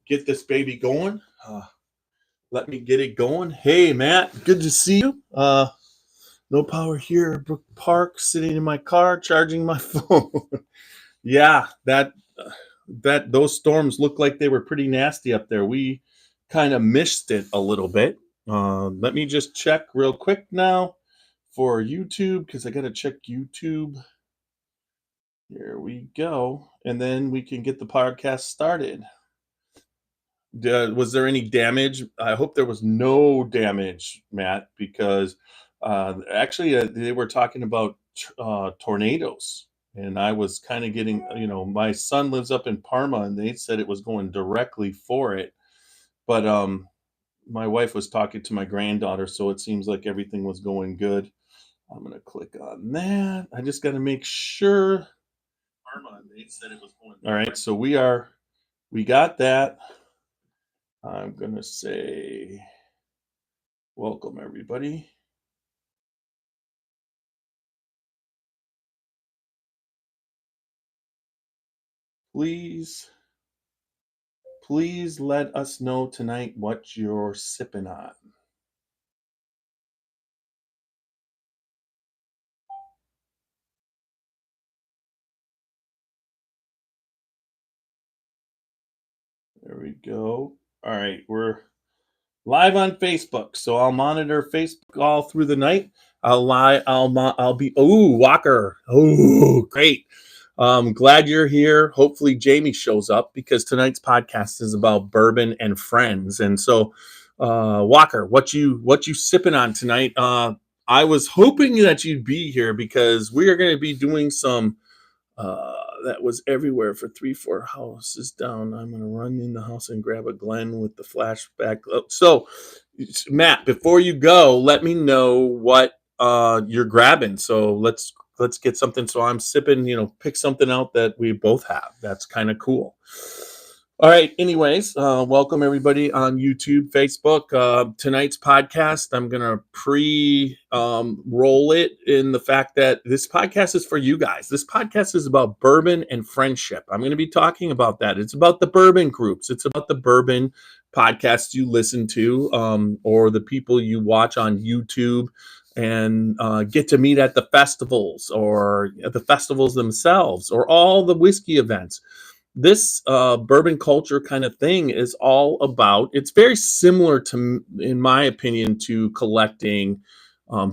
get this baby going. Let me get it going. Hey, Matt, good to see you. No power here at Brook Park, sitting in my car, charging my phone. Yeah, that those storms look like they were pretty nasty up there. We kind of missed it a little bit. Let me just check real quick now for YouTube because I got to check YouTube. Here we go. And then we can get the podcast started. Was there any damage? I hope there was no damage, Matt, because actually they were talking about tornadoes. And I was kind of getting, my son lives up in Parma and they said it was going directly for it. But my wife was talking to my granddaughter, so it seems like everything was going good. I'm going to click on that. I just got to make sure. Parma, they said it was going. All right, so we got that. I'm going to say, welcome everybody. Please let us know tonight what you're sipping on. There we go. All right, we're live on Facebook, so I'll monitor Facebook all through the night. I'll be. Oh, Walker. Oh, great. Glad you're here. Hopefully Jamie shows up because tonight's podcast is about bourbon and friends. And so, Walker, what you sipping on tonight? I was hoping that you'd be here because we are going to be doing some. That was everywhere for 3-4 houses down. I'm going to run in the house and grab a Glen with the flashback. So, Matt, before you go, let me know what you're grabbing. So let's get something. So I'm sipping, pick something out that we both have. That's kind of cool. All right. Anyways, welcome everybody on YouTube, Facebook. Tonight's podcast, I'm going to roll it in the fact that this podcast is for you guys. This podcast is about bourbon and friendship. I'm going to be talking about that. It's about the bourbon groups. It's about the bourbon podcasts you listen to, or the people you watch on YouTube and get to meet at the festivals or at the festivals themselves or all the whiskey events. This bourbon culture kind of thing is all about, it's very similar to, in my opinion, to collecting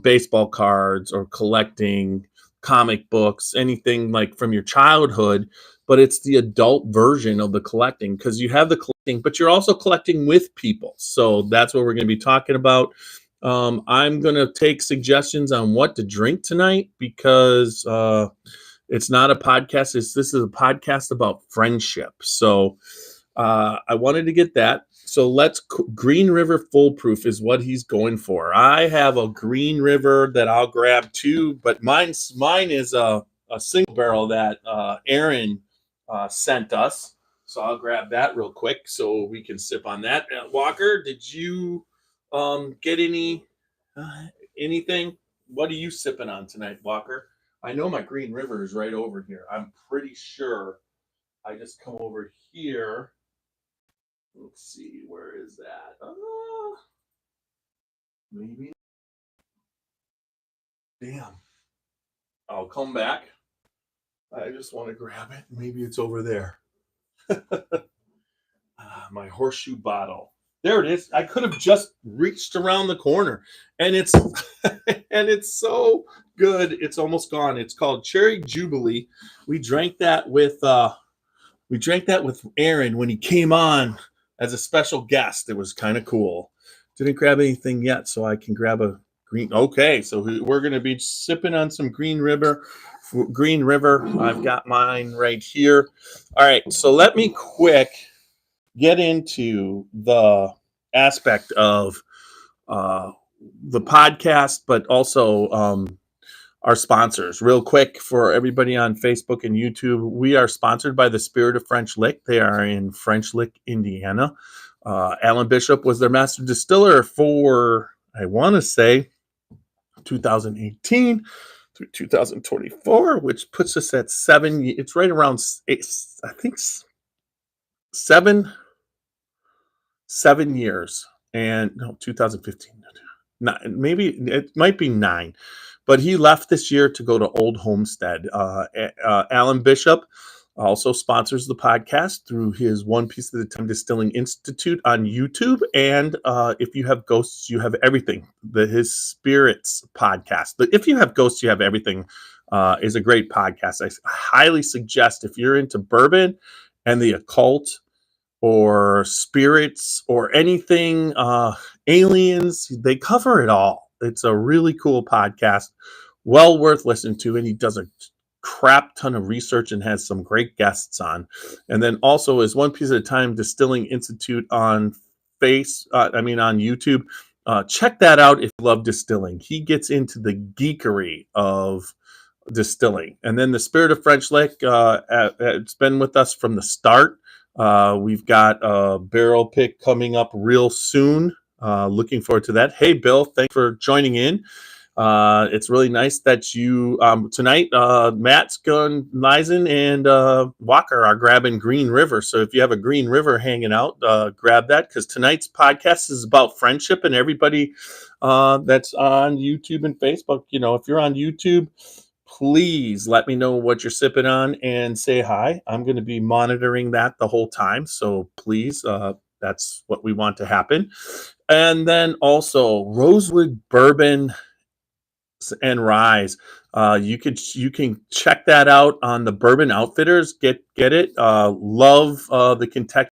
baseball cards or collecting comic books, anything like from your childhood, but it's the adult version of the collecting because you have the collecting, but you're also collecting with people. So that's what we're going to be talking about. I'm going to take suggestions on what to drink tonight because it's not a podcast. This is a podcast about friendship. So I wanted to get that. So Green River Foolproof is what he's going for. I have a Green River that I'll grab too, but mine is a single barrel that Aaron sent us. So I'll grab that real quick so we can sip on that. Walker, did you get anything? What are you sipping on tonight, Walker? I know my Green River is right over here. I'm pretty sure I just come over here. Let's see, where is that? Maybe. Damn. I'll come back. I just want to grab it. Maybe it's over there. My horseshoe bottle. There it is. I could have just reached around the corner, and it's and it's so good. It's almost gone. It's called Cherry Jubilee. We drank that with Aaron when he came on as a special guest. It was kind of cool. Didn't grab anything yet, so I can grab a green. Okay, so we're going to be sipping on some Green River. I've got mine right here. All right, so let me quick get into the aspect of the podcast, but also our sponsors. Real quick for everybody on Facebook and YouTube, we are sponsored by the Spirit of French Lick. They are in French Lick, Indiana. Alan Bishop was their master distiller for, I want to say, 2018 through 2024, which puts us at 7. It's right around 8, I think 7. 7 years, and no, 2015. Maybe it might be 9, but he left this year to go to Old Homestead. Alan Bishop also sponsors the podcast through his One Piece at a Time Distilling Institute on YouTube. And If You Have Ghosts, You Have Everything, his Spirits podcast. The If You Have Ghosts, You Have Everything is a great podcast. I highly suggest if you're into bourbon and the occult or spirits or anything, aliens, they cover it all. It's a really cool podcast, well worth listening to. And he does a crap ton of research and has some great guests on. And then also is One Piece at a Time Distilling Institute on on YouTube. Check that out if you love distilling. He gets into the geekery of distilling. And then the Spirit of French Lick, it's been with us from the start. We've got a barrel pick coming up real soon. Looking forward to that. Hey, Bill, thanks for joining in. It's really nice that you tonight. Matt, Lizen, and Walker are grabbing Green River. So if you have a Green River hanging out, grab that, because tonight's podcast is about friendship, and everybody that's on YouTube and Facebook. If you're on YouTube, please let me know what you're sipping on and say hi. I'm going to be monitoring that the whole time. So please, that's what we want to happen. And then also Rosewood Bourbon and Rise. You can check that out on the Bourbon Outfitters. Get it. Love the Kentucky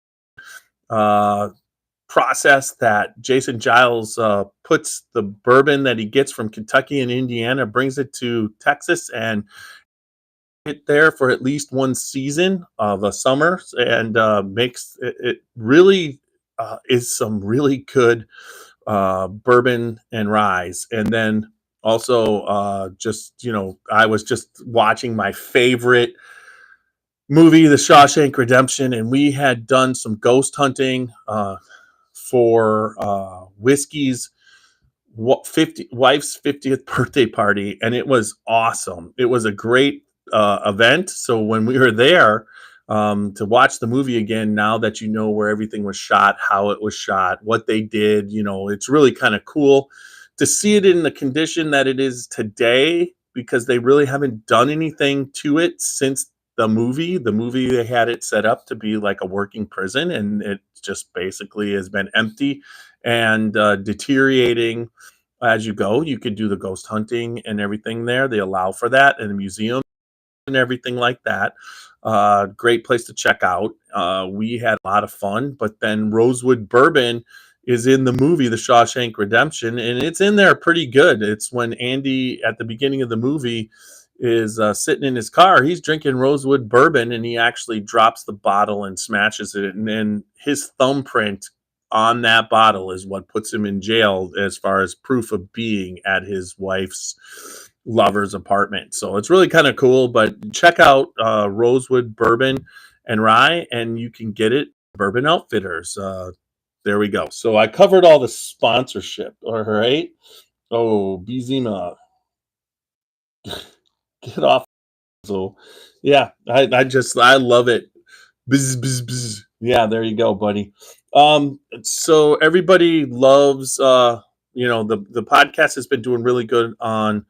process that Jason Giles puts the bourbon that he gets from Kentucky and Indiana, brings it to Texas, and it there for at least one season of a summer, and makes it really is some really good bourbon and rise. And then also I was just watching my favorite movie, The Shawshank Redemption, and we had done some ghost hunting for Whiskey's wife's 50th birthday party, and it was awesome. It was a great event. So when we were there to watch the movie again, now that you know where everything was shot, how it was shot, what they did, it's really kind of cool to see it in the condition that it is today, because they really haven't done anything to it since the movie. They had it set up to be like a working prison, and it just basically has been empty and deteriorating as you go. You could do the ghost hunting and everything there. They allow for that in the museum and everything like that. Great place to check out. We had a lot of fun. But then Rosewood Bourbon is in the movie The Shawshank Redemption, and it's in there pretty good. It's when Andy, at the beginning of the movie, is sitting in his car. He's drinking Rosewood Bourbon, and he actually drops the bottle and smashes it. And then his thumbprint on that bottle is what puts him in jail as far as proof of being at his wife's lover's apartment. So it's really kind of cool. But check out Rosewood Bourbon and Rye, and you can get it Bourbon Outfitters. There we go. So I covered all the sponsorship. All right. Oh, Bizima. Get off. So yeah, I love it. Bzz, bzz, bzz. Yeah, there you go, buddy. So everybody loves the podcast has been doing really good on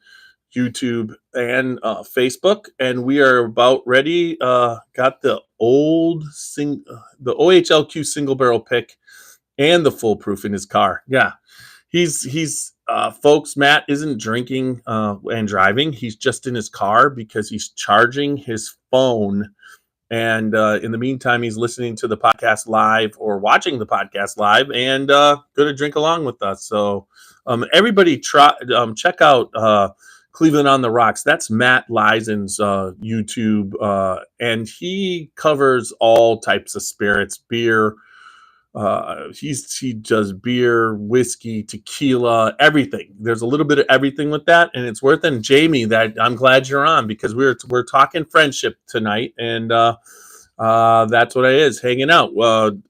YouTube and Facebook, and we are about ready. Got the the OHLQ single barrel pick and the full proof in his car. Yeah, he's folks, Matt isn't drinking and driving. He's just in his car because he's charging his phone. And in the meantime, he's listening to the podcast live or watching the podcast live and going to drink along with us. So everybody check out Cleveland on the Rocks. That's Matt Lizen's YouTube. And he covers all types of spirits, beer. He does beer, whiskey, tequila, everything. There's a little bit of everything with that, and it's worth it. And Jamie, that I'm glad you're on, because we're talking friendship tonight, and that's what it is, hanging out.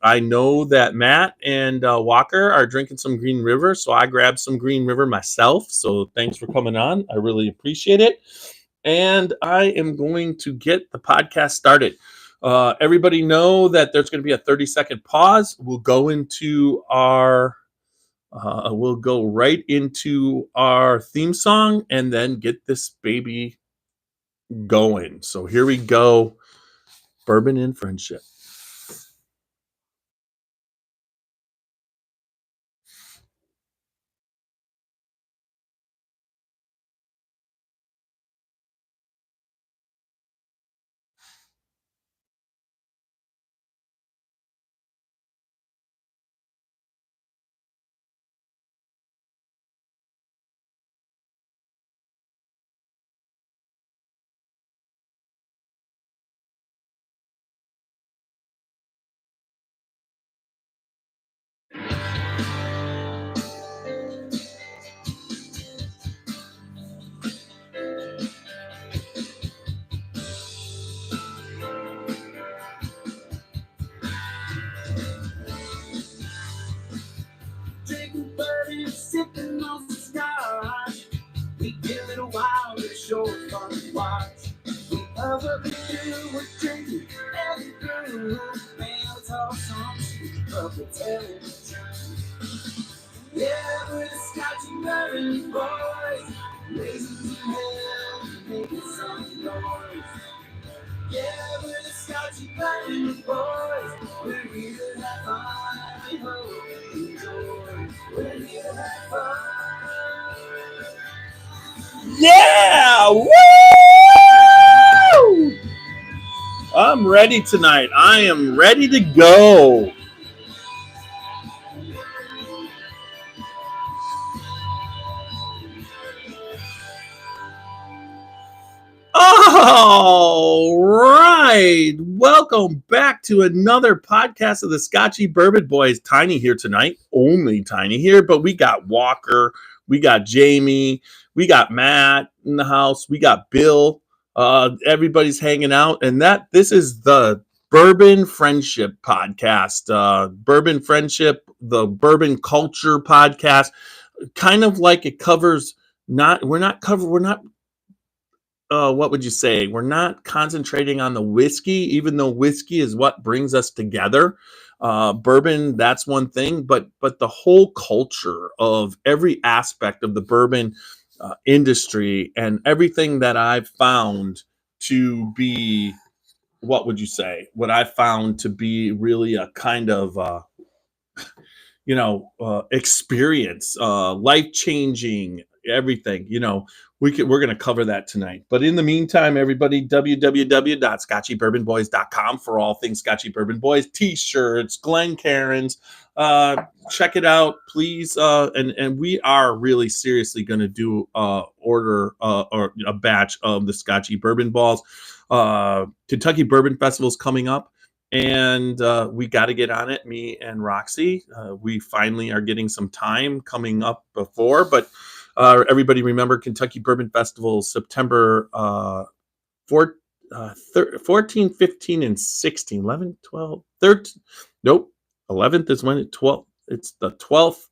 I know that Matt and Walker are drinking some Green River, so I grabbed some Green River myself. So thanks for coming on. I really appreciate it. And I am going to get the podcast started. Everybody know that there's going to be a 30-second pause. We'll go right into our theme song and then get this baby going. So here we go. Bourbon and Friendship. Drinking bourbon, sipping on some scotch. We give it a while, it's sure fun to watch. We love what we do, we're drinking every brew. Man, it's all some shit, but we're telling the truth. Yeah, we're the Scotchy Bourbon Boys, raising in hell, making some noise. Yeah, we're the Scotchy Bourbon Boys, we're here to have fun, we hope you enjoy. We're here to have fun. Yeah! Woo! I'm ready tonight. I am ready to go. All right. Welcome back to another podcast of the Scotchy Bourbon Boys. Tiny here tonight. Only Tiny here, but we got Walker, we got Jamie, we got Matt in the house, we got Bill. Everybody's hanging out, and this is the Bourbon Friendship podcast. Bourbon Friendship, the Bourbon Culture podcast. Kind of like it covers we're not what would you say? We're not concentrating on the whiskey, even though whiskey is what brings us together. Bourbon, that's one thing, but the whole culture of every aspect of the bourbon industry and everything that I've found to be, what would you say? What I found to be really a kind of experience, life changing, everything. We're going to cover that tonight. But in the meantime, everybody, www.scotchybourbonboys.com for all things Scotchy Bourbon Boys, t-shirts, Glencairns. Check it out, please. And we are really seriously going to do order or a batch of the Scotchy Bourbon Balls. Kentucky Bourbon Festival is coming up. And we got to get on it, me and Roxy. We finally are getting some time coming up before, but everybody remember Kentucky Bourbon Festival, September 14, 15, and 16, 11, 12, 13. Nope. 11th is when it's the 12th,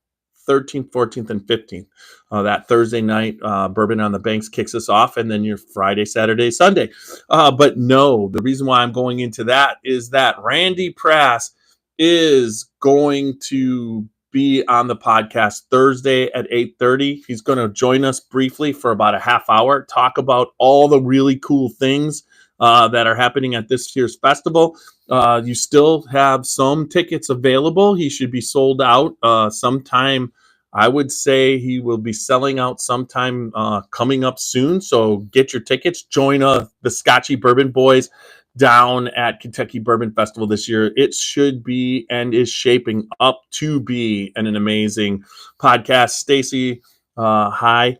13th, 14th, and 15th. That Thursday night, Bourbon on the Banks kicks us off, and then your Friday, Saturday, Sunday. But no, the reason why I'm going into that is that Randy Prass is going to be on the podcast Thursday at 8:30. He's going to join us briefly for about a half hour, talk about all the really cool things that are happening at this year's festival. You still have some tickets available. He should be sold out sometime. I would say he will be selling out sometime coming up soon. So get your tickets. Join the Scotchy Bourbon Boys down at Kentucky Bourbon Festival this year. It should be and is shaping up to be an amazing podcast. Stacy, hi.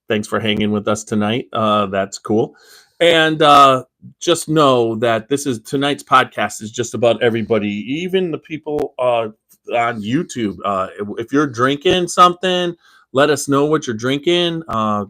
Thanks for hanging with us tonight. That's cool. And just know that tonight's podcast is just about everybody, even the people on YouTube. If you're drinking something, let us know what you're drinking.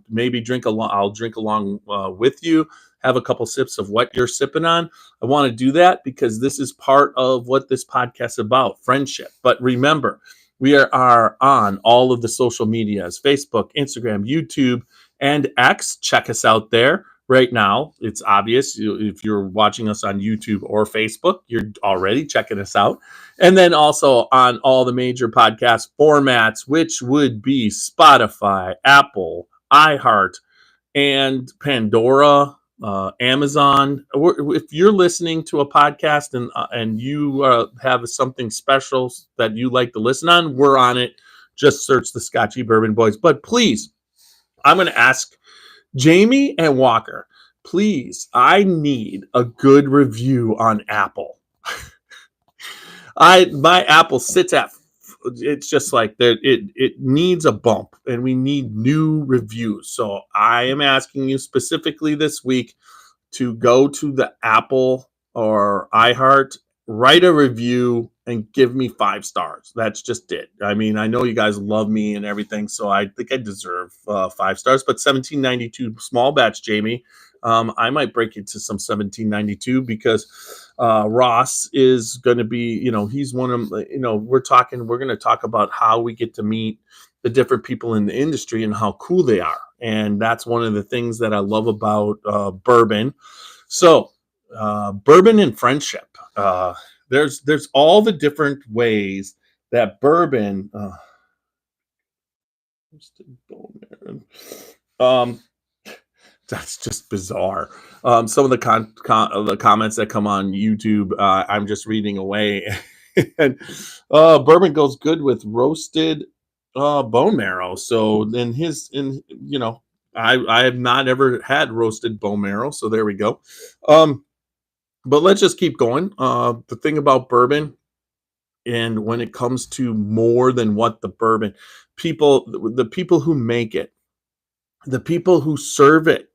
Maybe drink along. I'll drink along with you. Have a couple sips of what you're sipping on. I want to do that because this is part of what this podcast is about, friendship. But remember, we are on all of the social medias, Facebook, Instagram, YouTube, and X. Check us out there. right now. It's obvious. If you're watching us on YouTube or Facebook, you're already checking us out. And then also on all the major podcast formats, which would be Spotify, Apple, iHeart, and Pandora, Amazon. If you're listening to a podcast and you have something special that you like to listen on, we're on it. Just search the Scotchy Bourbon Boys. But please, I'm going to ask Jamie and Walker, please, I need a good review on Apple. My Apple sits at, it's just like that. It needs a bump, and we need new reviews. So I am asking you specifically this week to go to the Apple or iHeart, write a review, and give me 5 stars. That's just it. I mean, I know you guys love me and everything, so I think I deserve 5 stars. But 1792 small batch, Jamie. I might break it to some 1792 because Ross is going to be, he's one of, we're going to talk about how we get to meet the different people in the industry and how cool they are. And that's one of the things that I love about bourbon. So, bourbon and friendship. There's all the different ways that bourbon. Um, that's just bizarre. Some of the the comments that come on YouTube, I'm just reading away. And bourbon goes good with roasted bone marrow. So then I have not ever had roasted bone marrow. So there we go. But let's just keep going. The thing about bourbon, and when it comes to more than what the bourbon the people who make it, the people who serve it,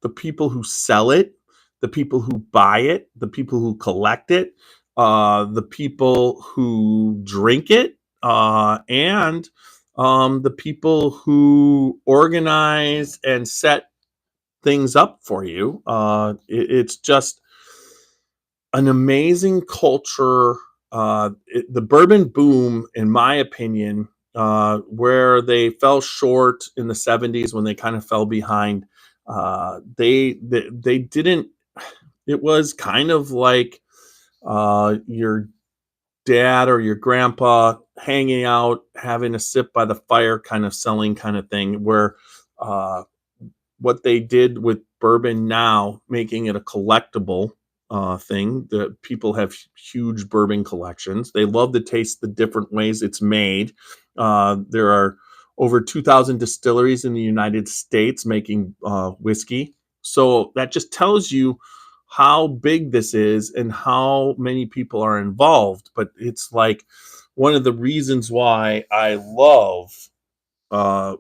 the people who sell it, the people who buy it, the people who collect it, the people who drink it, and the people who organize and set things up for you. It's just an amazing culture. The bourbon boom, in my opinion, where they fell short in the 70s when they kind of fell behind. They didn't. It was kind of like your dad or your grandpa hanging out, having a sip by the fire, kind of selling kind of thing. Where uh, what they did with bourbon now, making it a collectible thing. The people have huge bourbon collections. They love to taste the different ways it's made. There are over 2,000 distilleries in the United States making whiskey. So that just tells you how big this is and how many people are involved. But it's like one of the reasons why I love uh,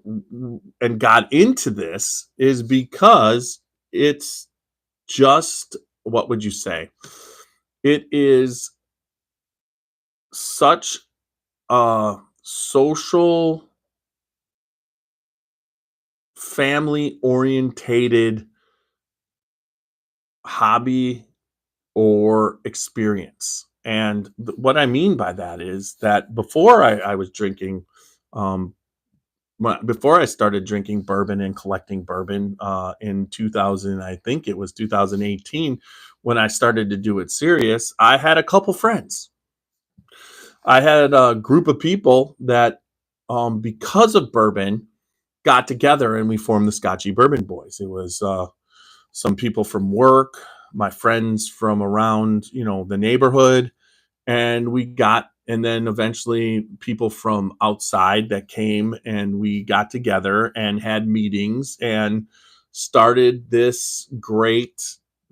and got into this is because it's just, what would you say? It is such a social, family orientated hobby or experience. And what I mean by that is that before I was drinking, um, before I started drinking bourbon and collecting bourbon in 2000, I think it was 2018, when I started to do it serious, I had a couple friends. I had a group of people that, because of bourbon, got together and we formed the Scotchy Bourbon Boys. It was some people from work, my friends from around, the neighborhood, and then eventually people from outside that came, and we got together and had meetings and started this great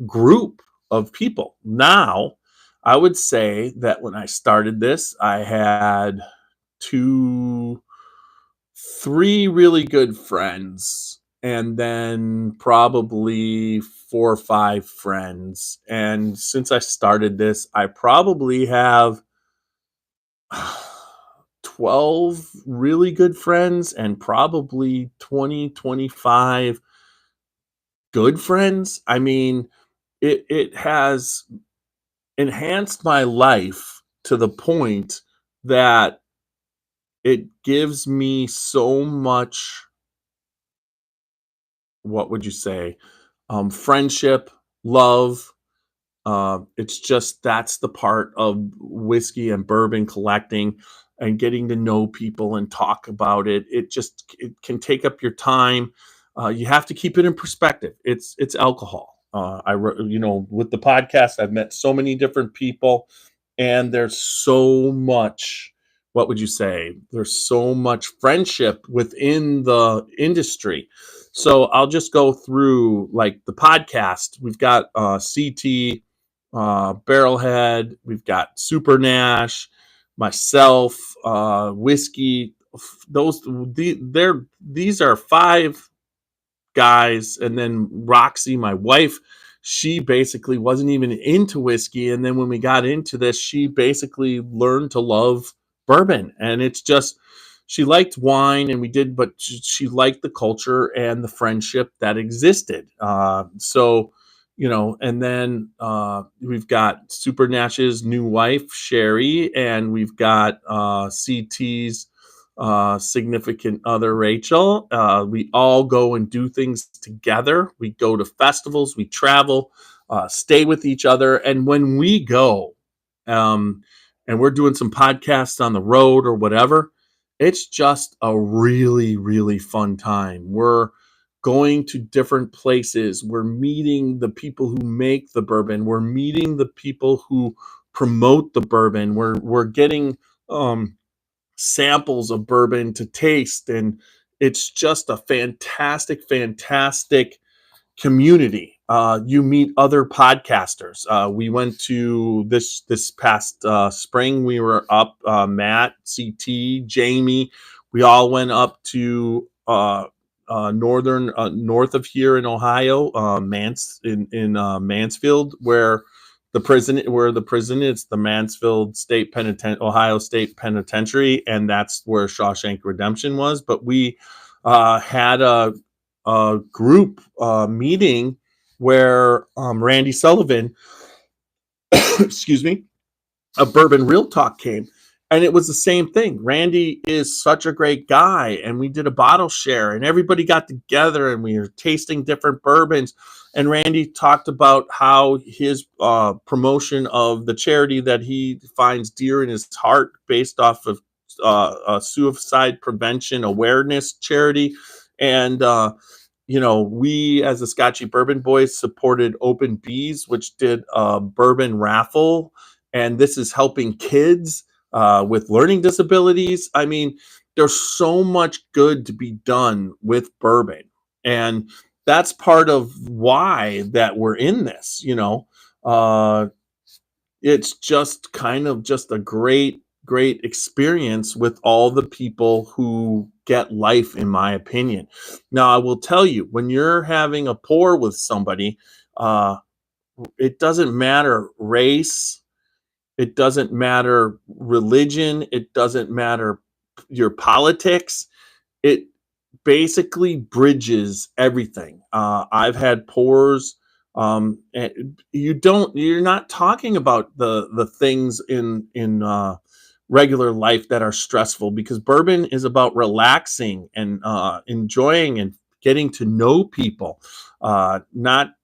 group of people. Now, I would say that when I started this, I had two, three really good friends, and then probably 4 or 5 friends. And since I started this, I probably have 12 really good friends and probably 20, 25 good friends. I mean, it has enhanced my life to the point that it gives me so much, what would you say? friendship, love. It's just that's the part of whiskey and bourbon collecting and getting to know people and talk about it. It can take up your time. You have to keep it in perspective. It's alcohol. With the podcast, I've met so many different people, and there's so much. What would you say? There's so much friendship within the industry. So I'll just go through like the podcast. We've got CT, Barrelhead, we've got Super Nash, myself, Whiskey. These are five guys, and then Roxy, my wife, she basically wasn't even into whiskey, and then when we got into this, she basically learned to love bourbon, and it's just she liked wine, and we did, but she liked the culture and the friendship that existed. And then we've got Super Nash's new wife, Sherry, and we've got CT's significant other, Rachel. We all go and do things together. We go to festivals, we travel, stay with each other. And when we go and we're doing some podcasts on the road or whatever, it's just a really, really fun time. We're going to different places. We're meeting the people who make the bourbon. We're meeting the people who promote the bourbon. We're getting samples of bourbon to taste, and it's just a fantastic community. You meet other podcasters. We went to this past spring. We were up, Matt, CT, Jamie. We all went up to north of here in Ohio, Mansfield, where the prison is, the Mansfield Ohio State Penitentiary, and that's where Shawshank Redemption was. But we had a group meeting where Randy Sullivan, excuse me, a Bourbon Real Talk came. And it was the same thing. Randy is such a great guy. And we did a bottle share, and everybody got together and we were tasting different bourbons. And Randy talked about how his promotion of the charity that he finds dear in his heart, based off of a suicide prevention awareness charity. And we as the Scotchy Bourbon Boys supported Open Bees, which did a bourbon raffle, and this is helping kids with learning disabilities. I mean, there's so much good to be done with bourbon, and that's part of why that we're in this. It's just kind of just a great experience with all the people who get life, in my opinion. Now, I will tell you, when you're having a pour with somebody, it doesn't matter race, it doesn't matter religion, it doesn't matter your politics. It basically bridges everything. I've had pours. You're not talking about the things in regular life that are stressful, because bourbon is about relaxing and enjoying and getting to know people, not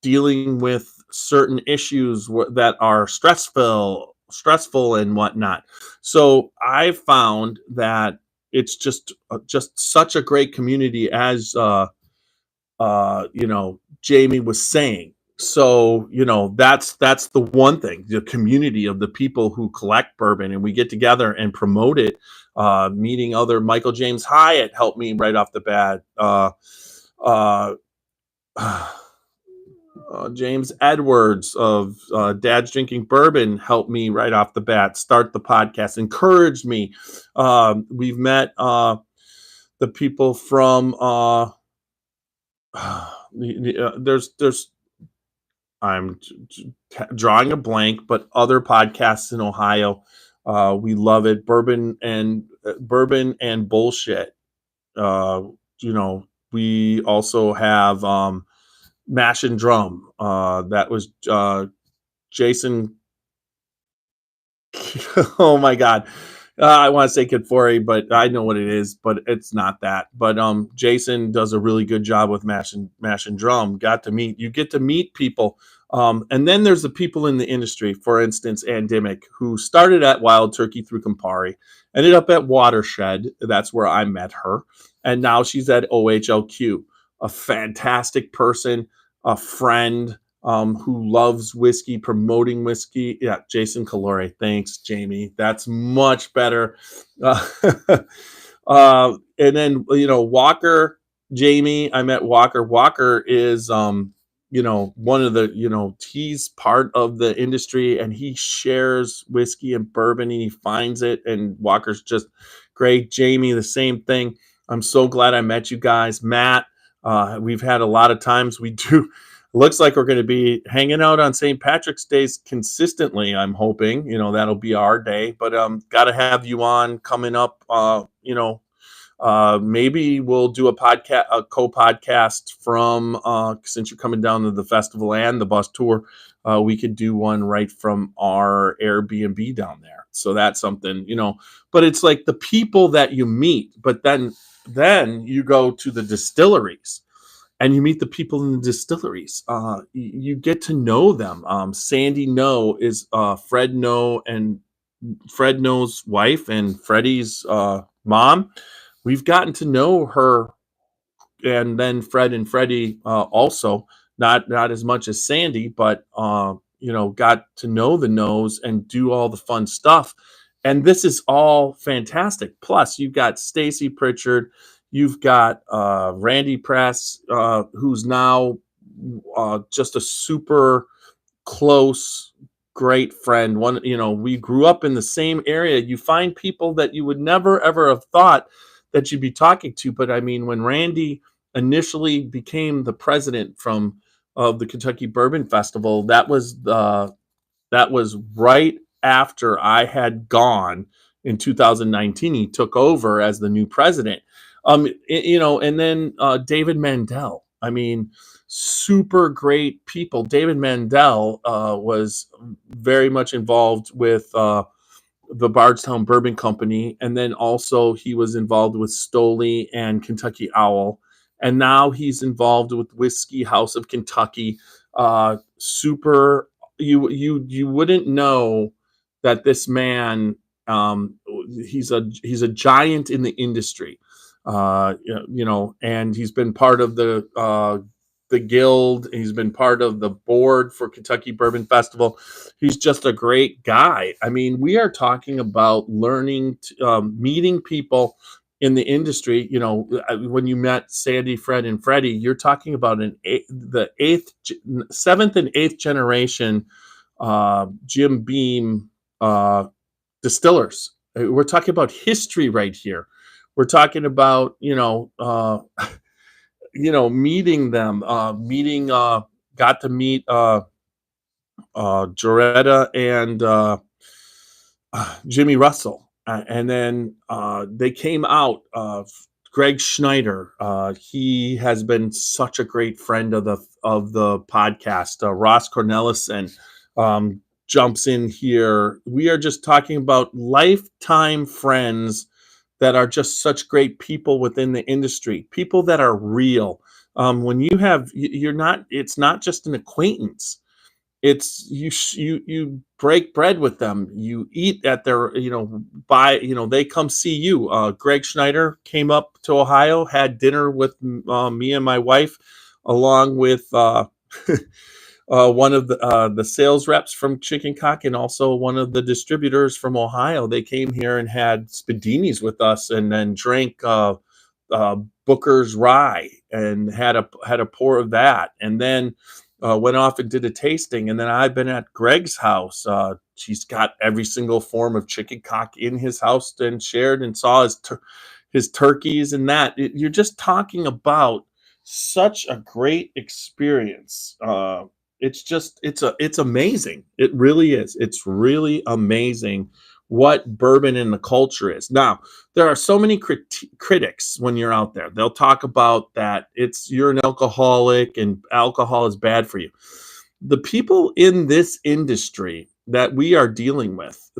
dealing with certain issues that are stressful and whatnot. So I found that it's just such a great community, as Jamie was saying. So that's the one thing, the community of the people who collect bourbon, and we get together and promote it. Meeting other, Michael James Hyatt helped me right off the bat. James Edwards of Dad's Drinking Bourbon helped me right off the bat start the podcast, encouraged me. We've met the people from there's I'm drawing a blank, but other podcasts in Ohio. We love it. Bourbon and bullshit. We also have Mash and Drum. That was Jason. Oh my God. I want to say Kitfori, but I know what it is, but it's not that. But Jason does a really good job with mash and drum. You get to meet people. And then there's the people in the industry, for instance, Ann Dimmick, who started at Wild Turkey through Campari, ended up at Watershed. That's where I met her. And now she's at OHLQ, a fantastic person, a friend, who loves whiskey, promoting whiskey. Yeah, Jason Calore. Thanks, Jamie. That's much better. Uh, and then, Walker, Jamie, I met Walker. Walker is, one of the, he's part of the industry and he shares whiskey and bourbon and he finds it. And Walker's just great. Jamie, the same thing. I'm so glad I met you guys. Matt, we've had a lot of times we do. Looks like we're going to be hanging out on St. Patrick's Days consistently. I'm hoping, that'll be our day, but got to have you on coming up. Maybe we'll do a co-podcast from, since you're coming down to the festival and the bus tour, we could do one right from our Airbnb down there. So that's something, but it's like the people that you meet, but then you go to the distilleries and you meet the people in the distilleries. You get to know them. Sandy No is Fred No and Fred No's wife and Freddie's mom. We've gotten to know her, and then Fred and Freddie also, not as much as Sandy, but got to know the No's and do all the fun stuff. And this is all fantastic. Plus, you've got Stacy Pritchard, you've got Randy Press, who's now just a super close, great friend. We grew up in the same area. You find people that you would never ever have thought that you'd be talking to. But I mean, when Randy initially became the president of the Kentucky Bourbon Festival, that was right after I had gone in 2019. He took over as the new president. And then David Mandel. I mean, super great people. David Mandel was very much involved with the Bardstown Bourbon Company, and then also he was involved with Stoli and Kentucky Owl, and now he's involved with Whiskey House of Kentucky. Super, you wouldn't know that this man, he's a giant in the industry, and he's been part of the guild. He's been part of the board for Kentucky Bourbon Festival. He's just a great guy. I mean, we are talking about meeting people in the industry. When you met Sandy, Fred, and Freddie, you're talking about the seventh and eighth generation Jim Beam distillers. We're talking about history right here. We're talking about, meeting them, got to meet Joretta and Jimmy Russell. And then they came out. Gregg Snyder, he has been such a great friend of the podcast. Ross Cornelison jumps in here. We are just talking about lifetime friends that are just such great people within the industry, people that are real. When it's not just an acquaintance. It's you break bread with them. You eat at their, they come see you. Gregg Snyder came up to Ohio, had dinner with me and my wife, along with one of the sales reps from Chicken Cock and also one of the distributors from Ohio. They came here and had spadinis with us, and then drank Booker's Rye and had a pour of that, and then went off and did a tasting. And then I've been at Greg's house. He's got every single form of chicken cock in his house and shared, and saw his turkeys and that. You're just talking about such a great experience. It's amazing. It really is. It's really amazing what bourbon in the culture is. Now, there are so many critics when you're out there. They'll talk about that you're an alcoholic and alcohol is bad for you. The people in this industry that we are dealing with.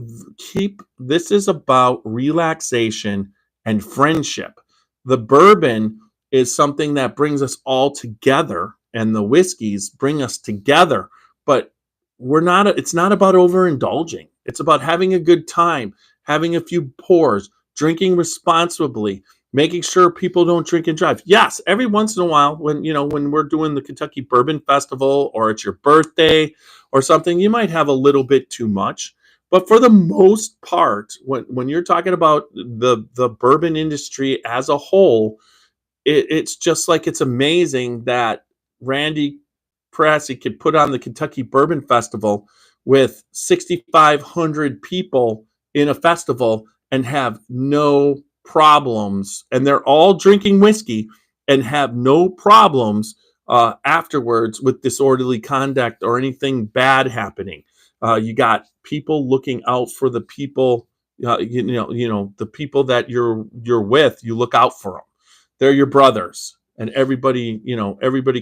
This is about relaxation and friendship. The bourbon is something that brings us all together, and the whiskeys bring us together. But it's not about overindulging. It's about having a good time, having a few pours, drinking responsibly, making sure people don't drink and drive. Yes, every once in a while, when we're doing the Kentucky Bourbon Festival or it's your birthday or something, you might have a little bit too much. But for the most part, when you're talking about the bourbon industry as a whole, it's just like it's amazing that Randy Pressey could put on the Kentucky Bourbon Festival with 6,500 people in a festival and have no problems. And they're all drinking whiskey and have no problems afterwards with disorderly conduct or anything bad happening. You got people looking out for the people, the people that you're with. You look out for them. They're your brothers, and everybody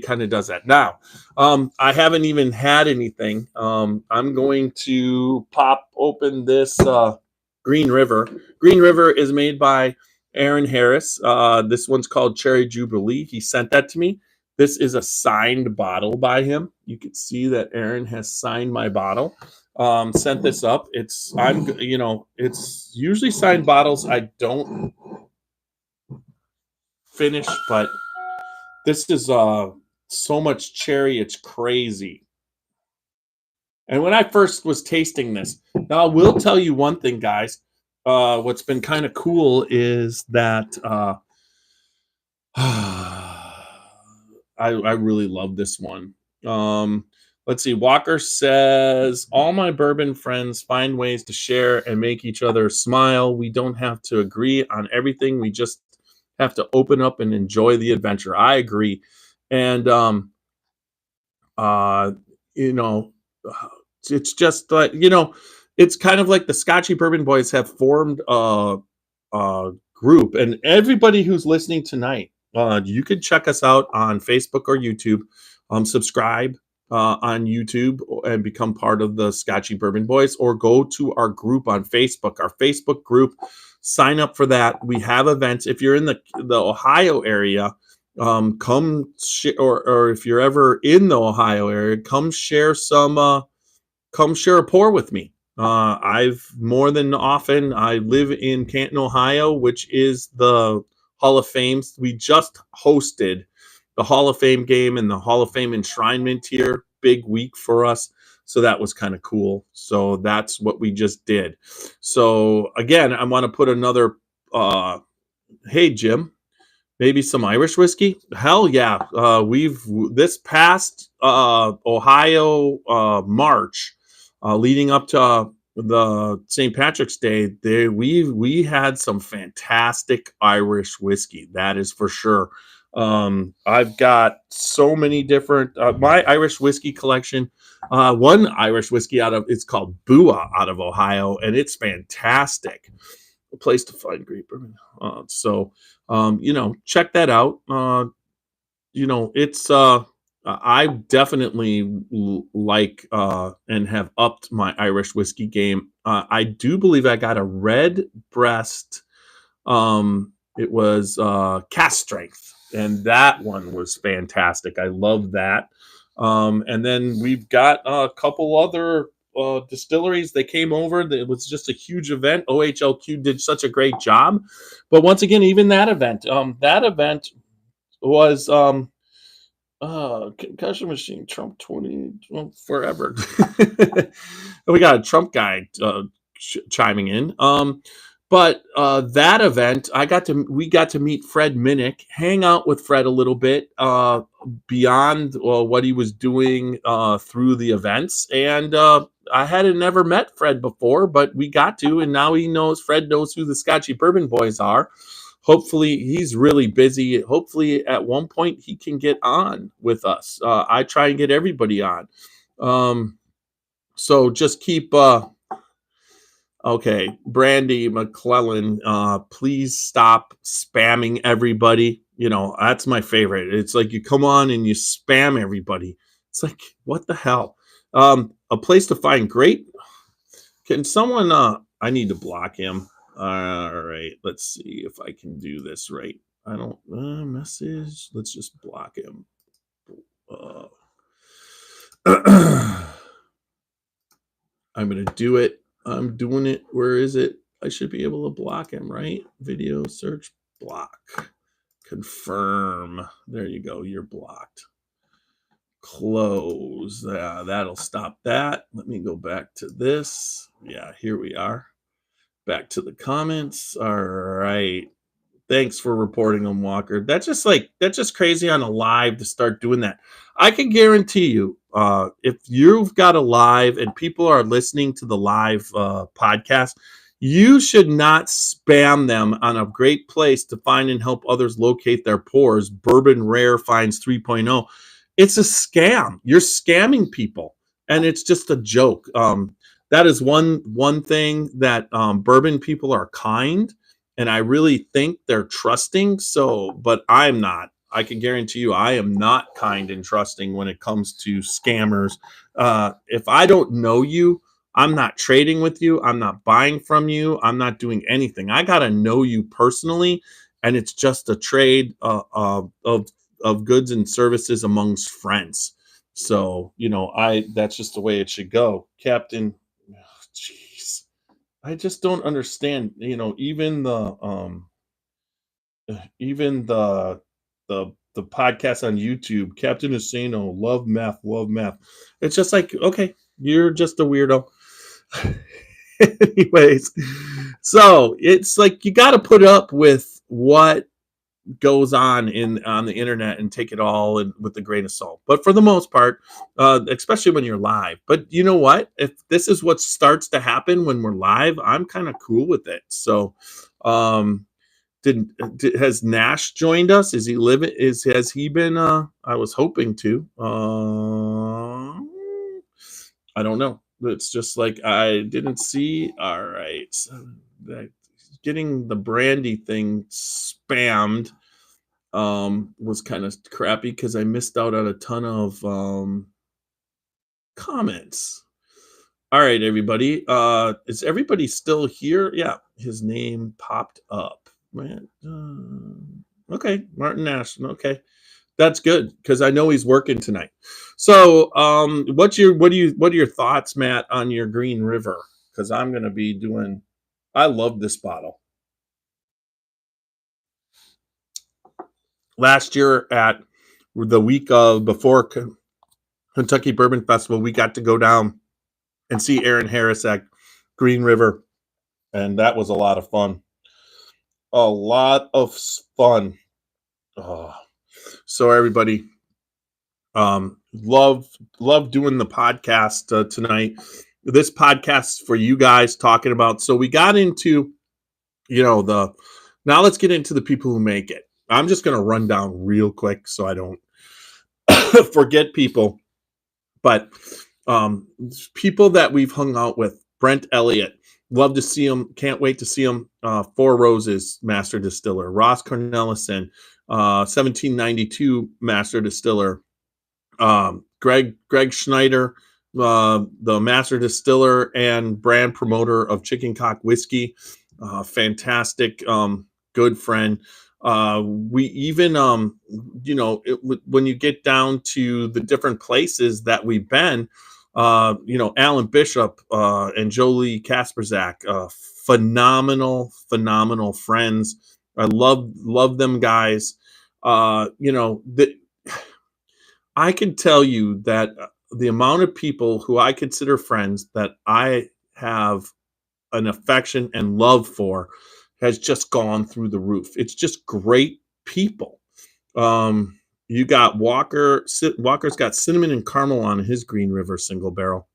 kind of does that. Now, I haven't even had anything. I'm going to pop open this Green River. Green River is made by Aaron Harris. This one's called Cherry Jubilee. He sent that to me. This is a signed bottle by him. You can see that Aaron has signed my bottle. Sent this up. It's usually signed bottles I don't finish, but this is so much cherry, it's crazy. And when I first was tasting this, now I will tell you one thing, guys. What's been kind of cool is that I really love this one. Let's see. Walker says, all my bourbon friends find ways to share and make each other smile. We don't have to agree on everything. We just have to open up and enjoy the adventure. I agree. And, it's just like, it's kind of like the Scotchy Bourbon Boys have formed a group. And everybody who's listening tonight, you could check us out on Facebook or YouTube. Subscribe on YouTube and become part of the Scotchy Bourbon Boys, or go to our group on Facebook, our Facebook group. Sign up for that. We have events. If you're in the Ohio area, come or if you're ever in the Ohio area, come share a pour with me. I've more than often, I live in Canton, Ohio, which is the Hall of Fame. We just hosted the Hall of Fame game and the Hall of Fame enshrinement here. Big week for us. So that was kind of cool. So that's what we just did. So again, I want to put another, hey, Jim, maybe some Irish whiskey. Hell yeah. This past Ohio March, leading up to the St. Patrick's Day, we had some fantastic Irish whiskey. That is for sure. I've got so many different, my Irish whiskey collection. One Irish whiskey it's called Bua out of Ohio, and it's fantastic. A place to find great bourbon. Check that out. It's, I definitely like and have upped my Irish whiskey game. I do believe I got a red breast. It was cask strength, and that one was fantastic. I love that. And then we've got a couple other distilleries. They came over. It was just a huge event. OHLQ did such a great job. But once again, even that event was concussion machine, Trump 20 forever. We got a Trump guy chiming in. But that event, we got to meet Fred Minnick, hang out with Fred a little bit beyond what he was doing through the events. And I hadn't never met Fred before, but we got to, and now Fred knows who the Scotchy Bourbon Boys are. Hopefully he's really busy. Hopefully at one point he can get on with us. I try and get everybody on. So just keep... Okay, Brandy McClellan, please stop spamming everybody. That's my favorite. It's like you come on and you spam everybody. It's like, what the hell? A place to find great Can someone I need to block him. All right, let's see if I can do this right. I don't message. Let's just block him. I'm gonna do it. I'm doing it. Where is it? I should be able to block him, right? Video search block. Confirm. There you go. You're blocked. Close. That'll stop that. Let me go back to this. Yeah, here we are. Back to the comments. All right. Thanks for reporting on Walker. That's just crazy on a live to start doing that. I can guarantee you, if you've got a live and people are listening to the live podcast, you should not spam them on a great place to find and help others locate their pours. Bourbon Rare Finds 3.0. It's a scam. You're scamming people, and it's just a joke. That is one thing that bourbon people are kind, and I really think they're trusting. So, but I'm not. I can guarantee you, I am not kind and trusting when it comes to scammers. If I don't know you, I'm not trading with you. I'm not buying from you. I'm not doing anything. I got to know you personally, and it's just a trade of goods and services amongst friends. So, that's just the way it should go. Captain, jeez, I just don't understand. Even the podcast on YouTube, Captain Asano, love meth, love meth. It's just like, okay, you're just a weirdo. Anyways, so it's like you got to put up with what goes on the internet and take it all with a grain of salt. But for the most part, especially when you're live. But you know what? If this is what starts to happen when we're live, I'm kind of cool with it. So, has Nash joined us? Is he living? Has he been? I was hoping to. I don't know. It's just like I didn't see. All right, so getting the brandy thing spammed was kind of crappy because I missed out on a ton of comments. All right, everybody. Is everybody still here? Yeah, his name popped up. Okay, Martin Nash. Okay, that's good because I know he's working tonight. So, what are your thoughts, Matt, on your Green River? Because I'm going to be doing. I love this bottle. Last year at the week of before Kentucky Bourbon Festival, we got to go down and see Aaron Harris at Green River, and that was a lot of fun. A lot of fun. Oh. So everybody, love doing the podcast tonight. This podcast for you guys talking about. So we got into, now let's get into the people who make it. I'm just going to run down real quick so I don't forget people. But people that we've hung out with, Brent Elliott, love to see him. Can't wait to see him. Four Roses Master Distiller. Ross Cornelison, 1792 Master Distiller. Gregg Snyder, the Master Distiller and brand promoter of Chicken Cock Whiskey. Fantastic, good friend. We even, when you get down to the different places that we've been, Alan Bishop and Jolie Kasperzak, phenomenal friends. I love them guys. I can tell you that the amount of people who I consider friends that I have an affection and love for has just gone through the roof. It's just great people. You got Walker. Walker's got cinnamon and caramel on his Green River single barrel.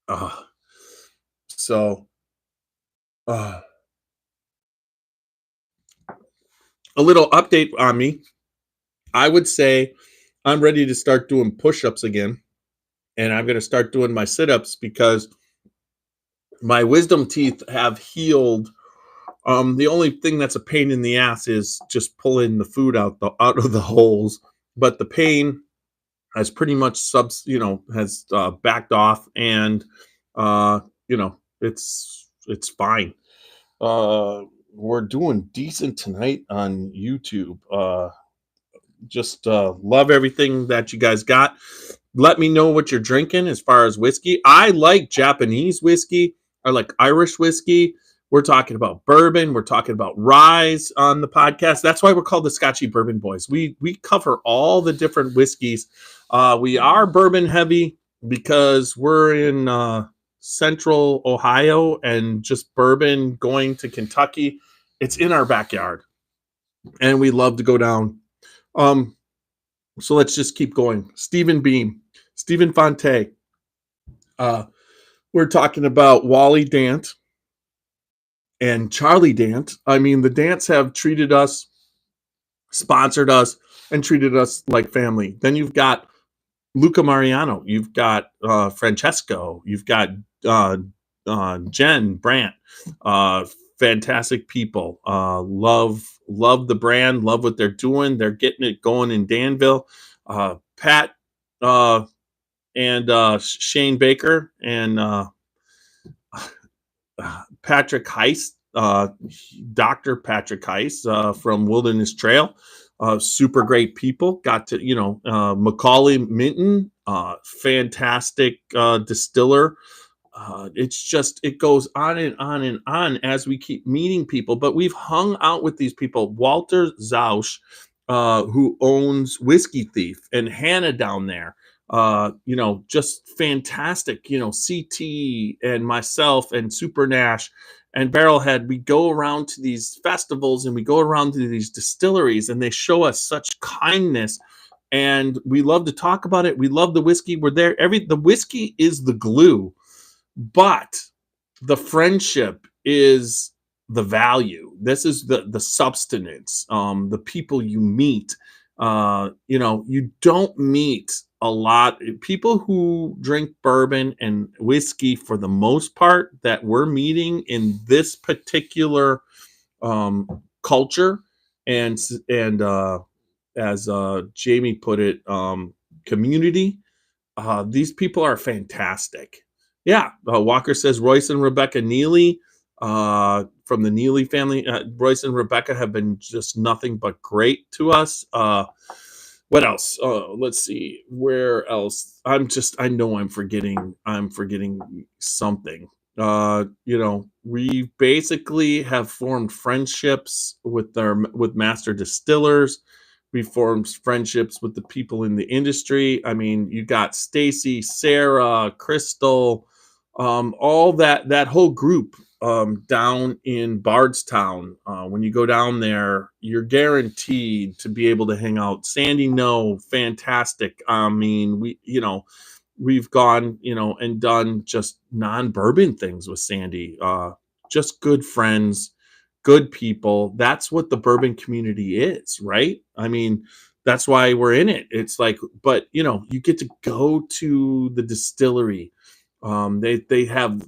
A little update on me. I would say I'm ready to start doing push-ups again, and I'm going to start doing my sit-ups because my wisdom teeth have healed. The only thing that's a pain in the ass is just pulling the food out of the holes, but the pain has pretty much backed off, and It's fine. Uh, we're doing decent tonight on YouTube. Just love everything that you guys got. Let me know what you're drinking as far as whiskey. I like Japanese whiskey. I like Irish whiskey. We're talking about bourbon. We're talking about rye on the podcast. That's why we're called the Scotchy Bourbon Boys. We cover all the different whiskeys. We are bourbon heavy because we're in central Ohio, and just bourbon going to Kentucky. It's in our backyard, and we love to go down. Um, so let's just keep going. Stephen Beam, Stephen Fonte. We're talking about Wally Dant and Charlie Dant. I mean, the Dants have treated us, sponsored us, and treated us like family. Then you've got Luca Mariano. You've got Francesco. You've got uh, Jen Brant. Uh, Fantastic people. Love the brand. Love what they're doing. They're getting it going in Danville. Pat and Shane Baker and Patrick Heist, Dr. Patrick Heist from Wilderness Trail. Super great people. Got to, Macaulay Minton, fantastic distiller. It's just, it goes on and on and on as we keep meeting people. But we've hung out with these people. Walter Zausch, who owns Whiskey Thief, and Hannah down there. Just fantastic. CT and myself and Super Nash and Barrelhead. We go around to these festivals and we go around to these distilleries, and they show us such kindness. And we love to talk about it. We love the whiskey. We're there. The whiskey is the glue, but the friendship is the value. This is the substance, the people you meet. You don't meet a lot people who drink bourbon and whiskey for the most part that we're meeting in this particular culture, and as Jamie put it, community. These people are fantastic. Yeah, Walker says Royce and Rebecca Neely from the Neely family. Royce and Rebecca have been just nothing but great to us. What else? Let's see. Where else? I know I'm forgetting something. We basically have formed friendships with master distillers. We formed friendships with the people in the industry. I mean, you got Stacy, Sarah, Crystal, all that whole group down in Bardstown. When you go down there, you're guaranteed to be able to hang out. Sandy, no, fantastic. I mean, we've gone, and done just non-bourbon things with Sandy. Just good friends, good people. That's what the bourbon community is, right? I mean, that's why we're in it. It's like, but you get to go to the distillery. They have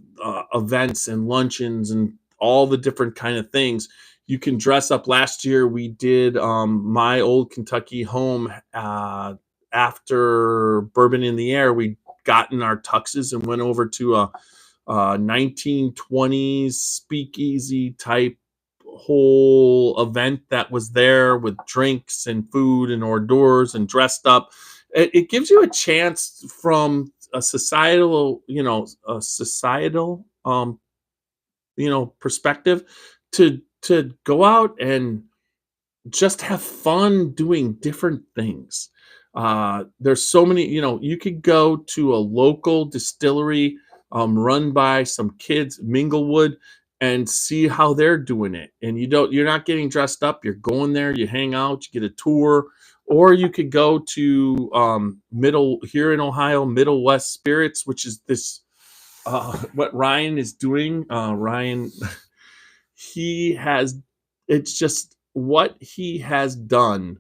events and luncheons and all the different kind of things. You can dress up. Last year we did my old Kentucky home. After Bourbon in the Air, we got in our tuxes and went over to a 1920s speakeasy type whole event that was there with drinks and food and hors d'oeuvres and dressed up. It gives you a chance from a societal perspective to go out and just have fun doing different things. There's so many, you could go to a local distillery run by some kids, Minglewood, and see how they're doing it. And you're not getting dressed up. You're going there, you hang out, you get a tour. Or you could go to here in Ohio, Middle West Spirits, which is this what Ryan is doing. Ryan, it's just what he has done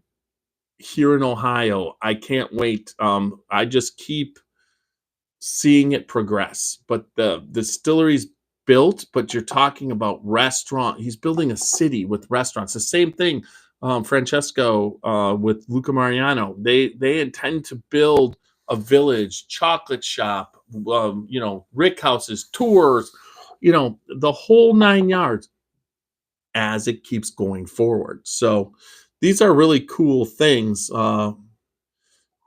here in Ohio. I can't wait. I just keep seeing it progress. But the distillery's built, but you're talking about restaurant. He's building a city with restaurants. The same thing, Francesco with Luca Mariano. They intend to build a village, chocolate shop, rick houses, tours. the whole 9 yards as it keeps going forward. So these are really cool things.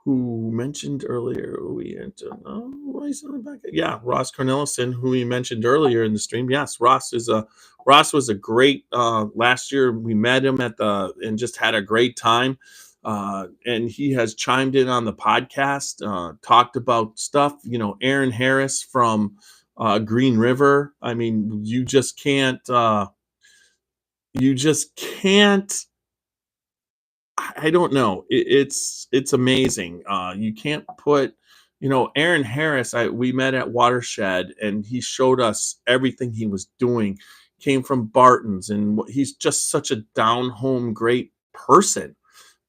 Who mentioned earlier we had why is it on the back? Yeah, Ross Cornelison, who we mentioned earlier in the stream. Yes, Ross was a great last year. We met him at the and just had a great time. And he has chimed in on the podcast, talked about stuff. Aaron Harris from Green River. I mean, you just can't. I don't know. It's amazing. You can't put, Aaron Harris. We met at Watershed, and he showed us everything he was doing. Came from Barton's, and he's just such a down home great person.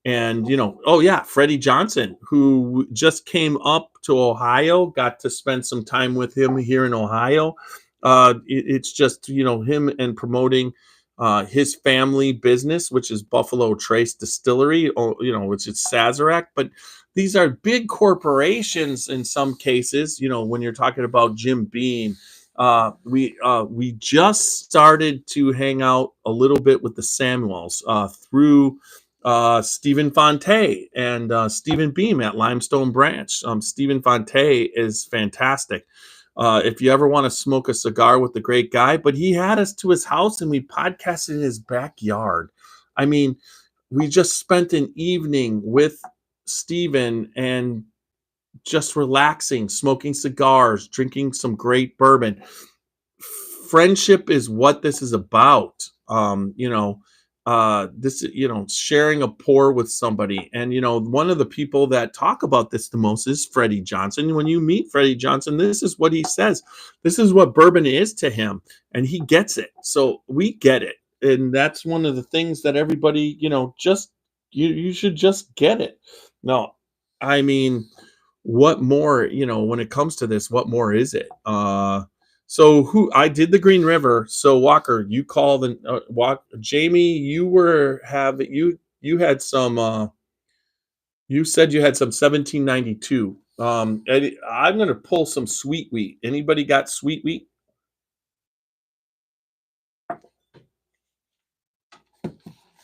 And oh yeah, Freddie Johnson, who just came up to Ohio, got to spend some time with him here in Ohio. It's just him and promoting his family business, which is Buffalo Trace Distillery, which is Sazerac. But these are big corporations in some cases. When you're talking about Jim Beam, we just started to hang out a little bit with the Samuels through Stephen Fonte and Stephen Beam at Limestone Branch. Stephen Fonte is fantastic. If you ever want to smoke a cigar with the great guy, but he had us to his house and we podcasted in his backyard. I mean, we just spent an evening with Stephen and just relaxing, smoking cigars, drinking some great bourbon. Friendship is what this is about. This, sharing a pour with somebody. And, one of the people that talk about this the most is Freddie Johnson. When you meet Freddie Johnson, this is what he says. This is what bourbon is to him, and he gets it. So we get it. And that's one of the things that everybody, you should just get it. No, I mean, what more, when it comes to this, what more is it? So who I did the Green River. So Walker, you called and Jamie, you had some you said you had some 1792. I'm gonna pull some sweet wheat. Anybody got sweet wheat?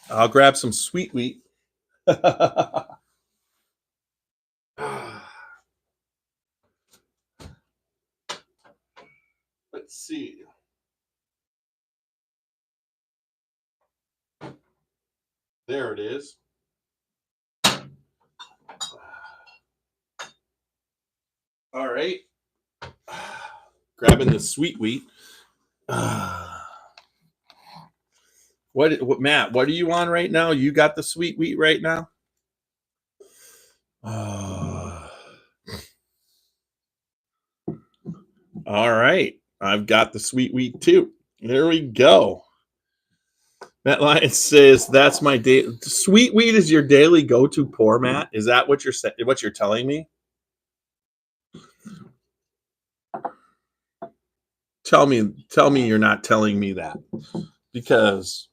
I'll grab some sweet wheat. Let's see. There it is. All right. Grabbing the sweet wheat. What Matt, what are you on right now? You got the sweet wheat right now? All right. I've got the sweet wheat too. There we go. Matt Lyons says that's my day. Sweet wheat is your daily go-to pour, Matt. Is that what you're telling me? Tell me you're not telling me that, because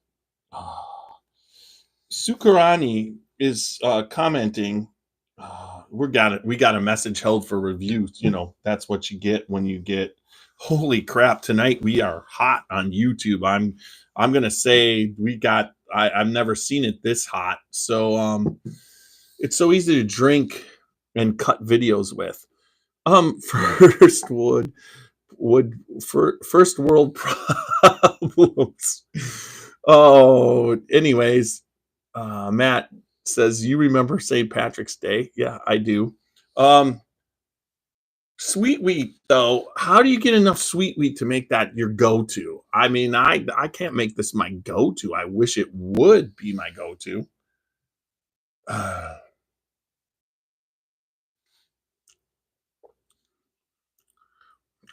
Sukarani is commenting. We got a message held for reviews. That's what you get when you get. Holy crap! Tonight we are hot on YouTube. I'm gonna say I've never seen it this hot. So it's so easy to drink and cut videos with. First world problems. Oh, anyways, Matt says you remember St. Patrick's Day. Yeah, I do. Sweet wheat, though, how do you get enough sweet wheat to make that your go-to? I mean, I can't make this my go-to. I wish it would be my go-to. I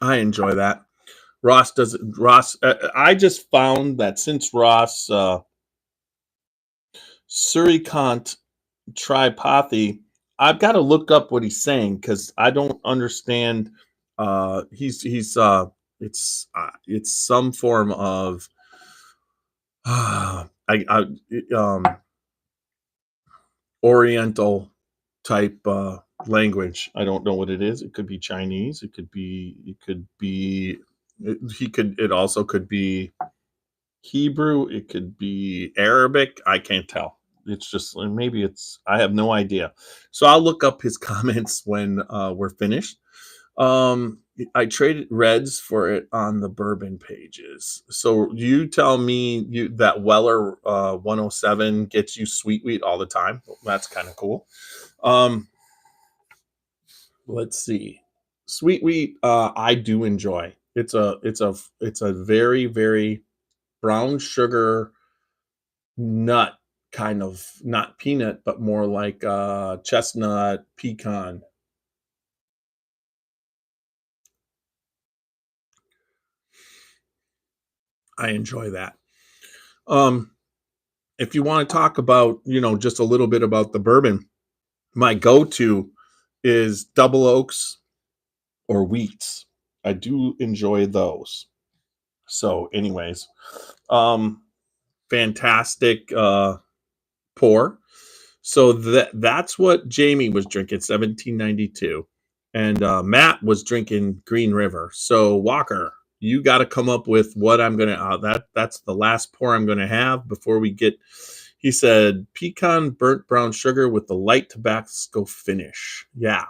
enjoy that. Ross does. Ross, I just found that since Ross Surikant Tripathy, I've got to look up what he's saying because I don't understand. It's some form of Oriental type language. I don't know what it is. It could be Chinese. It could be It also could be Hebrew. It could be Arabic. I can't tell. It's just maybe it's. I have no idea. So I'll look up his comments when we're finished. Um, I traded reds for it on the bourbon pages. So you tell me that Weller 107 gets you sweet wheat all the time. That's kind of cool. Um, let's see. Sweet wheat, I do enjoy. It's a very, very brown sugar nut kind of, not peanut, but more like chestnut, pecan. I enjoy that. Um, if you want to talk about, just a little bit about the bourbon, my go-to is double oaks or wheats. I do enjoy those. So, anyways, um, fantastic pour. So that's what Jamie was drinking, 1792, and Matt was drinking Green River. So Walker, you got to come up with what I'm gonna. That's the last pour I'm gonna have before we get. He said pecan burnt brown sugar with the light Tabasco finish. Yeah.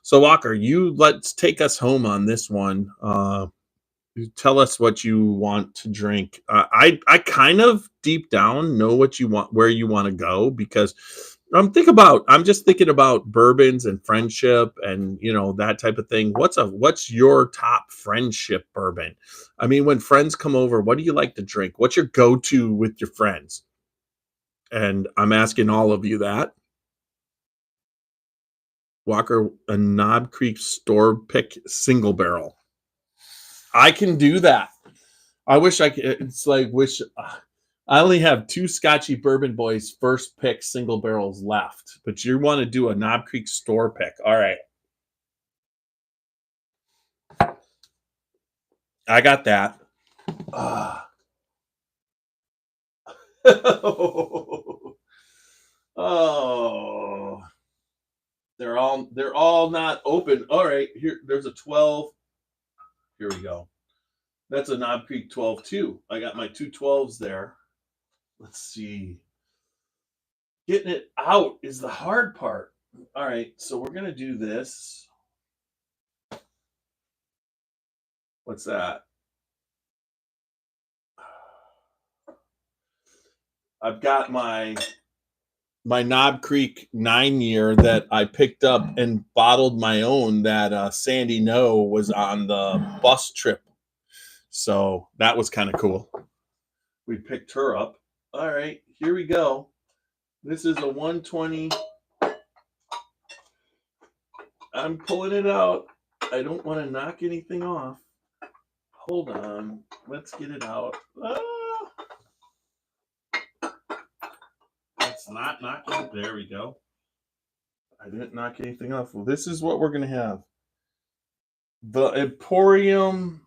So Walker, let's take us home on this one. Tell us what you want to drink. I kind of deep down know what you want, where you want to go, because I'm just thinking about bourbons and friendship and that type of thing. What's your top friendship bourbon? I mean, when friends come over, what do you like to drink? What's your go-to with your friends? And I'm asking all of you that. Walker, a Knob Creek store pick single barrel. I can do that. I wish I could. It's like I only have 2 Scotchy Bourbon Boys first pick single barrels left, but you want to do a Knob Creek store pick. All right. I got that. Oh. They're all not open. All right. Here there's a 12. Here we go. That's a Knob Creek 12 too. I got my 2 12s there. Let's see. Getting it out is the hard part. All right, so we're gonna do this. What's that? I've got my Knob Creek 9-year that I picked up and bottled my own that Sandy No was on the bus trip. So that was kind of cool. We picked her up. All right, here we go. This is a 120. I'm pulling it out. I don't want to knock anything off. Hold on. Let's get it out. It's not knocking. There we go. I didn't knock anything off. Well, this is what we're going to have. The Emporium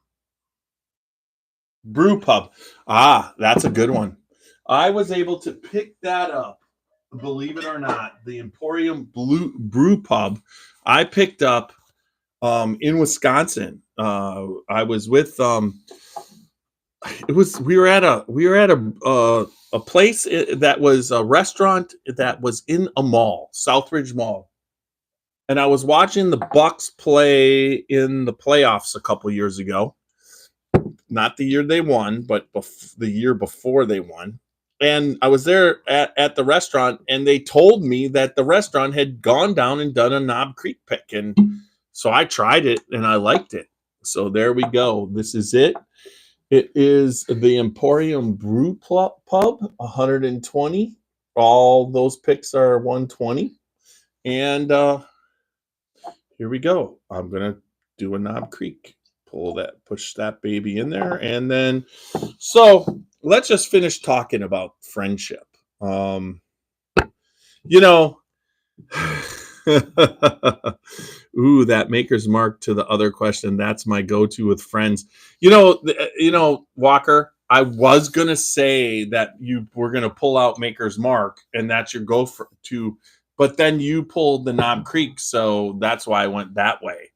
Brew Pub. Ah, that's a good one. I was able to pick that up, believe it or not. The Emporium Brew Pub I picked up in Wisconsin. I was with we were at a place that was a restaurant that was in a mall, Southridge Mall. And I was watching the Bucks play in the playoffs a couple years ago. Not the year they won, but the year before they won. And I was there at the restaurant, and they told me that the restaurant had gone down and done a Knob Creek pick. And so I tried it, and I liked it. So there we go. This is it. It is the Emporium Brew Pub, 120. All those picks are 120. And here we go. I'm going to do a Knob Creek. Push that baby in there. And then, so let's just finish talking about friendship. Ooh, that maker's mark to the other question. That's my go-to with friends. Walker, I was gonna say that you were gonna pull out maker's mark, and that's your to, but then you pulled the Knob Creek, so that's why I went that way.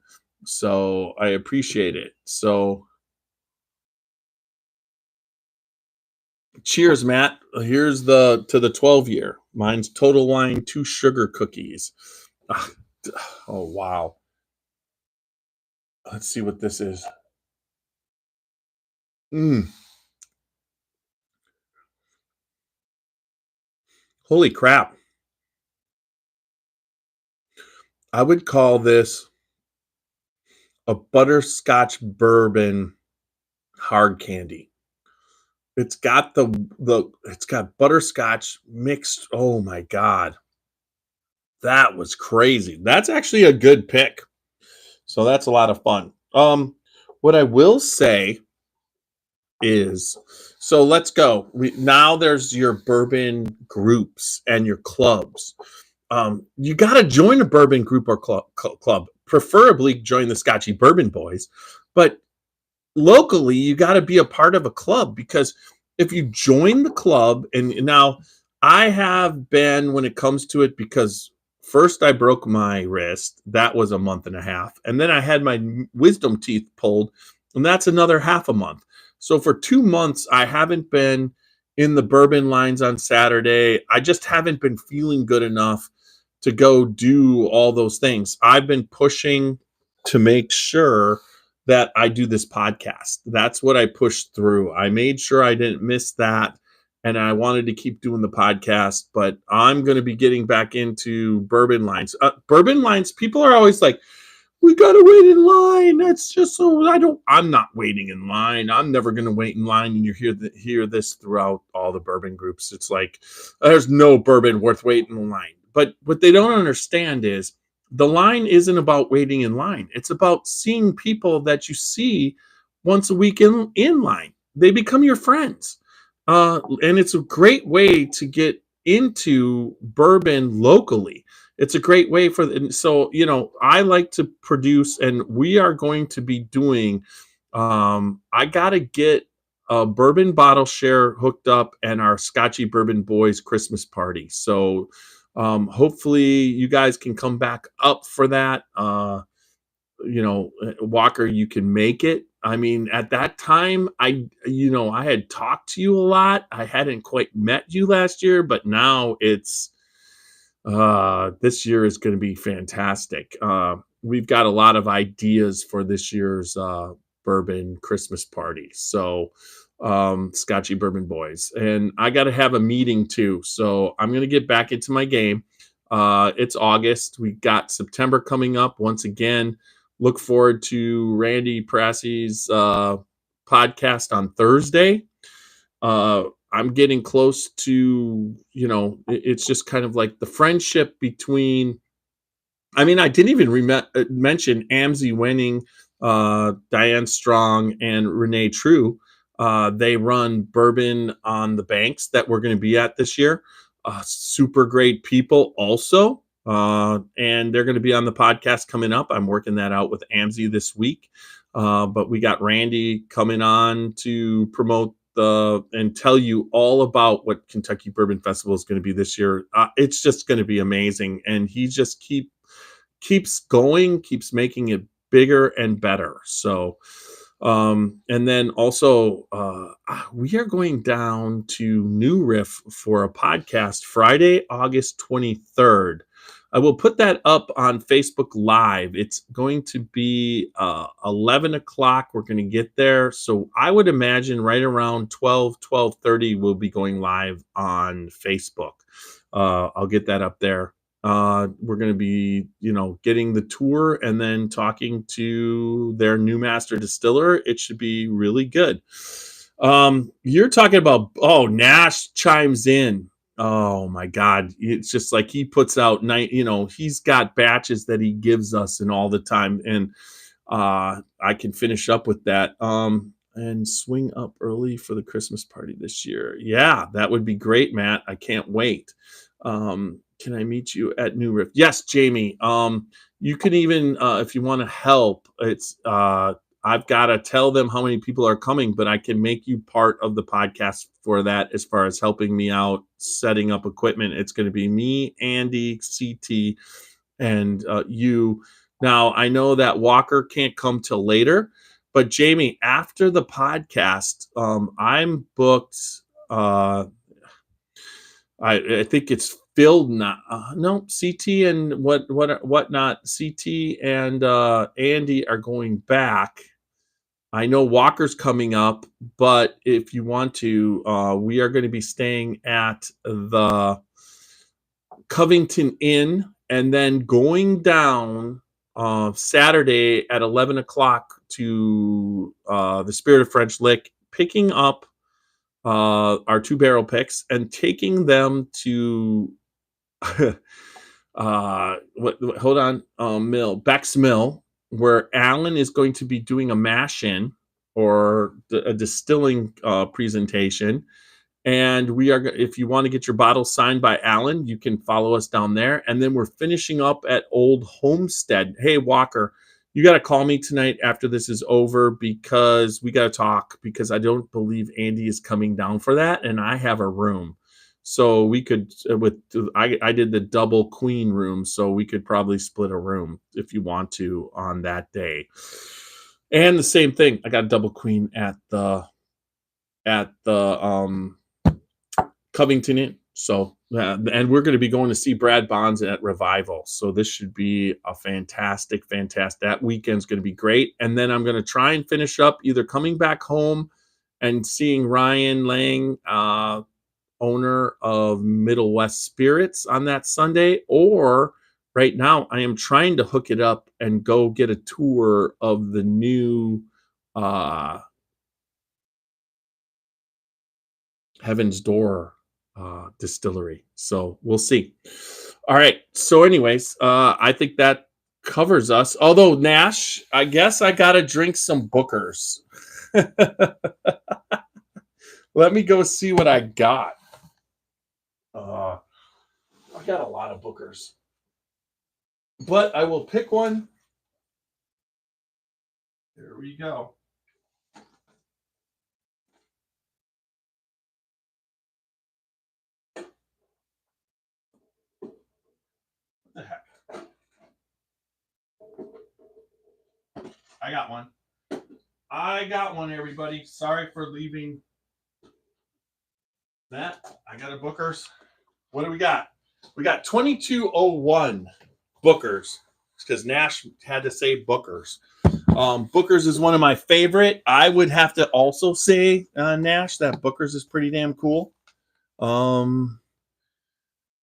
So I appreciate it. So Cheers, Matt. Here's the to the 12-year. Mine's Total Wine 2 sugar cookies. Ah, oh wow. Let's see what this is. Mm, holy crap. I would call this a butterscotch bourbon hard candy. It's got the it's got butterscotch mixed. Oh my god. That was crazy. That's actually a good pick. So that's a lot of fun. What I will say is, so let's go. Now there's your bourbon groups and your clubs. You got to join a bourbon group or club. Preferably join the Scotchy Bourbon Boys, but locally you got to be a part of a club, because if you join the club, and now I have been, when it comes to it, because first I broke my wrist, that was a month and a half, and then I had my wisdom teeth pulled, and that's another half a month. So for 2 months I haven't been in the bourbon lines on Saturday. I just haven't been feeling good enough to go do all those things. I've been pushing to make sure that I do this podcast. That's what I pushed through. I made sure I didn't miss that. And I wanted to keep doing the podcast, but I'm going to be getting back into bourbon lines. Bourbon lines, people are always like, we got to wait in line. That's just so I'm not waiting in line. I'm never going to wait in line. And you hear this throughout all the bourbon groups. It's like, there's no bourbon worth waiting in line. But what they don't understand is, the line isn't about waiting in line. It's about seeing people that you see once a week in line. They become your friends. And it's a great way to get into bourbon locally. It's a great way so, I like to produce, and we are going to be doing, I got to get a bourbon bottle share hooked up and our Scotchy Bourbon Boys Christmas party. So, hopefully you guys can come back up for that. Walker, you can make it. I mean, at that time, I had talked to you a lot. I hadn't quite met you last year, but now this year is going to be fantastic. We've got a lot of ideas for this year's bourbon Christmas party. So, Scotchy Bourbon Boys, and I got to have a meeting too. So I'm going to get back into my game. It's August. We got September coming up. Once again, look forward to Randy Prassi's podcast on Thursday. I'm getting close to, it's just kind of like the friendship between, I mean, I didn't even mention Amzie Winning, Diane Strong, and Renee True. They run Bourbon on the Banks that we're going to be at this year. Super great people also. And they're going to be on the podcast coming up. I'm working that out with Amzie this week. But we got Randy coming on to promote and tell you all about what Kentucky Bourbon Festival is going to be this year. It's just going to be amazing. And he just keeps going, keeps making it bigger and better. So, and then also, we are going down to New Riff for a podcast Friday, August 23rd. I will put that up on Facebook Live. It's going to be 11 o'clock. We're going to get there. So I would imagine right around 12:30, we'll be going live on Facebook. I'll get that up there. We're going to be, getting the tour and then talking to their new master distiller. It should be really good. You're talking about, Nash chimes in. Oh my God. It's just like he puts out he's got batches that he gives us and all the time. And, I can finish up with that. And swing up early for the Christmas party this year. Yeah, that would be great, Matt. I can't wait. Can I meet you at New Riff? Yes, Jamie. You can even, if you want to help, it's, I've got to tell them how many people are coming, but I can make you part of the podcast for that as far as helping me out, setting up equipment. It's going to be me, Andy, CT, and you. Now, I know that Walker can't come till later, but Jamie, after the podcast, I'm booked I think it's filled now. No, CT and whatnot. CT and Andy are going back. I know Walker's coming up, but if you want to, we are going to be staying at the Covington Inn and then going down Saturday at 11 o'clock to the Spirit of French Lick, picking up our 2 barrel picks and taking them to hold on, Beck's Mill, where Alan is going to be doing a mash in or a distilling presentation. And we are, if you want to get your bottle signed by Alan, you can follow us down there. And then we're finishing up at Old Homestead. Hey, Walker, you got to call me tonight after this is over because we got to talk, because I don't believe Andy is coming down for that. And I have a room. So we could, I did the double queen room, so we could probably split a room if you want to on that day. And the same thing, I got a double queen at the Covington Inn. So, and we're going to be going to see Brad Bonds at Revival. So this should be a fantastic. That weekend's going to be great. And then I'm going to try and finish up either coming back home and seeing Ryan Lang, owner of Middle West Spirits, on that Sunday, or right now I am trying to hook it up and go get a tour of the new Heaven's Door distillery. So we'll see. All right. So anyways, I think that covers us. Although Nash, I guess I got to drink some Bookers. Let me go see what I got. I got a lot of Bookers, but I will pick one. There we go. What the heck? I got one, everybody. Sorry for leaving that. I got a Bookers. What do we got? We got 2201 Bookers, because Nash had to say Bookers. Bookers is one of my favorite. I would have to also say, Nash, that Bookers is pretty damn cool.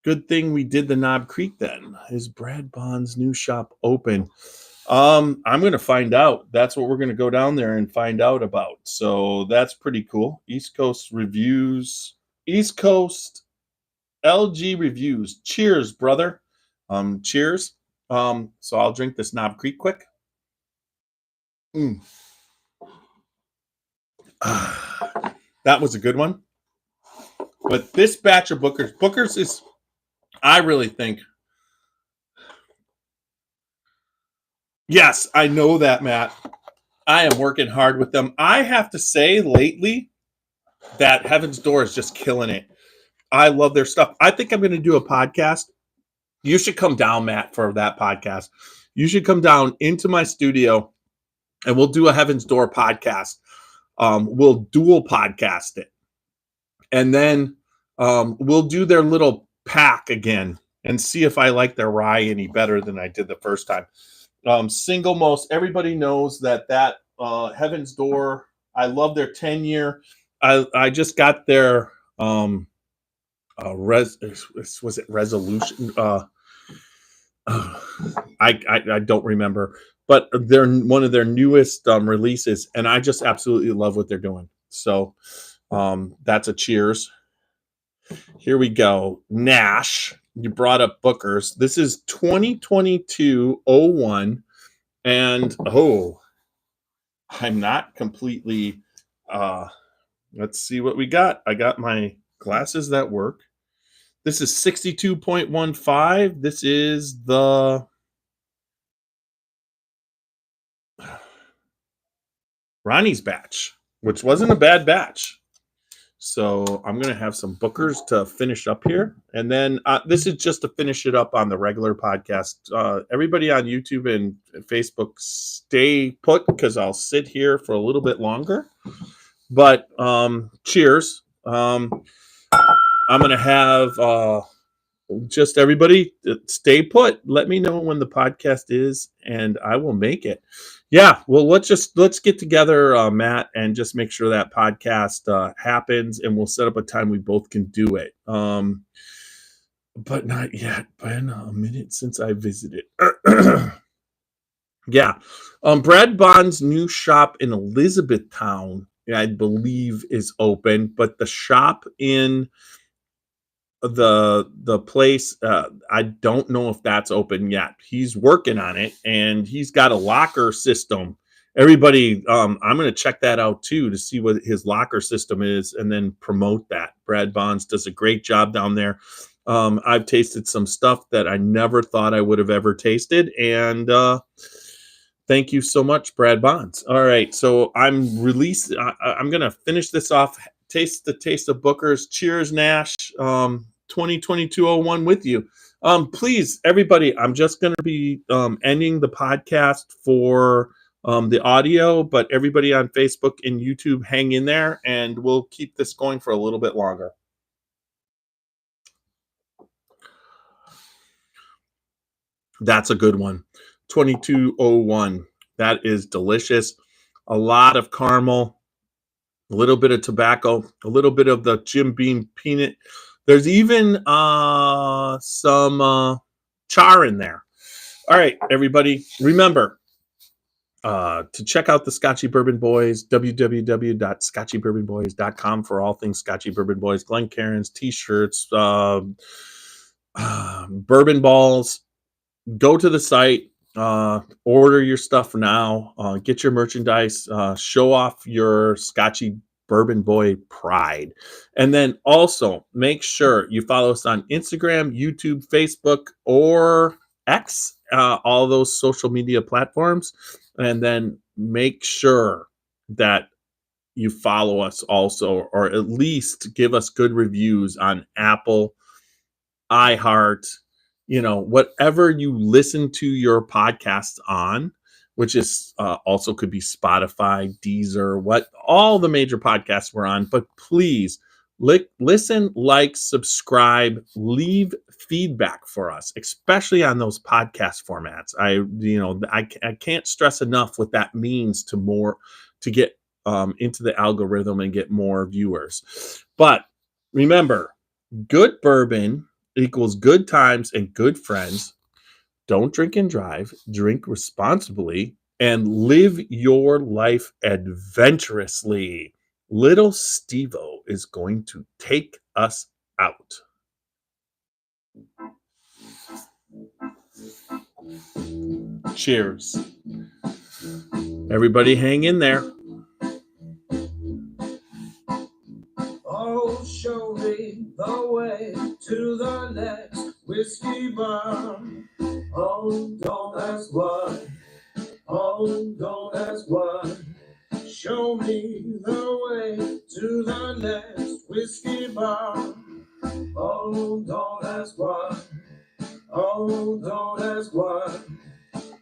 Good thing we did the Knob Creek then. Is Brad Bond's new shop open? I'm going to find out. That's what we're going to go down there and find out about. So that's pretty cool. East Coast Reviews. East Coast LG Reviews. Cheers, brother. Cheers. So I'll drink this Knob Creek quick. That was a good one. But this batch of Bookers is, I really think, yes, I know that, Matt. I am working hard with them. I have to say lately that Heaven's Door is just killing it. I love their stuff. I think I'm going to do a podcast. You should come down, Matt, for that podcast. You should come down into my studio and we'll do a Heaven's Door podcast. We'll dual podcast it. And then we'll do their little pack again and see if I like their rye any better than I did the first time. Single most, everybody knows that Heaven's Door, I love their 10-year. I just got their was it resolution? I don't remember, but they're one of their newest releases, and I just absolutely love what they're doing. So that's a cheers. Here we go. Nash, you brought up Bookers. This is 2022-01, and I'm not completely. Let's see what we got. I got my glasses that work. This is 62.15. This is the Ronnie's batch, which wasn't a bad batch. So I'm going to have some Bookers to finish up here. And then this is just to finish it up on the regular podcast. Everybody on YouTube and Facebook, stay put because I'll sit here for a little bit longer. But cheers. I'm going to have just everybody stay put. Let me know when the podcast is, and I will make it. Yeah, well, let's get together, Matt, and just make sure that podcast happens, and we'll set up a time we both can do it. But not yet. Been a minute since I visited. Yeah. Brad Bond's new shop in Elizabethtown, I believe, is open, but the shop in the place, I don't know if that's open yet. He's working on it, and he's got a locker system. Everybody, I'm going to check that out too to see what his locker system is and then promote that. Brad Bonds does a great job down there. I've tasted some stuff that I never thought I would have ever tasted, and thank you so much, Brad Bonds. All right, so I'm going to finish this off. Taste the taste of Booker's. Cheers, Nash. 2022-01 with you. Please, everybody, I'm just going to be ending the podcast for the audio, but everybody on Facebook and YouTube, hang in there, and we'll keep this going for a little bit longer. That's a good one. 2201. That is delicious. A lot of caramel, a little bit of tobacco, a little bit of the Jim Beam peanut. There's even some char in there. All right, everybody, remember to check out the Scotchy Bourbon Boys, www.scotchybourbonboys.com for all things Scotchy Bourbon Boys, Glencairns, t-shirts, bourbon balls. Go to the site, order your stuff now, get your merchandise, show off your Scotchy Bourbon Boy pride. And then also make sure you follow us on Instagram, YouTube, Facebook, or X, all those social media platforms. And then make sure that you follow us also, or at least give us good reviews on Apple, iHeart, whatever you listen to your podcasts on, which is also could be Spotify, Deezer, what all the major podcasts we're on. But please listen, like, subscribe, leave feedback for us, especially on those podcast formats. I can't stress enough what that means to get into the algorithm and get more viewers. But remember, good bourbon equals good times and good friends. Don't drink and drive, drink responsibly, and live your life adventurously. Little Steve-O is going to take us out. Cheers. Everybody hang in there. Oh, show me the way to the next whiskey bar. Oh, don't ask why. Oh, don't ask why. Show me the way to the next whiskey bar. Oh, don't ask why. Oh, don't ask why.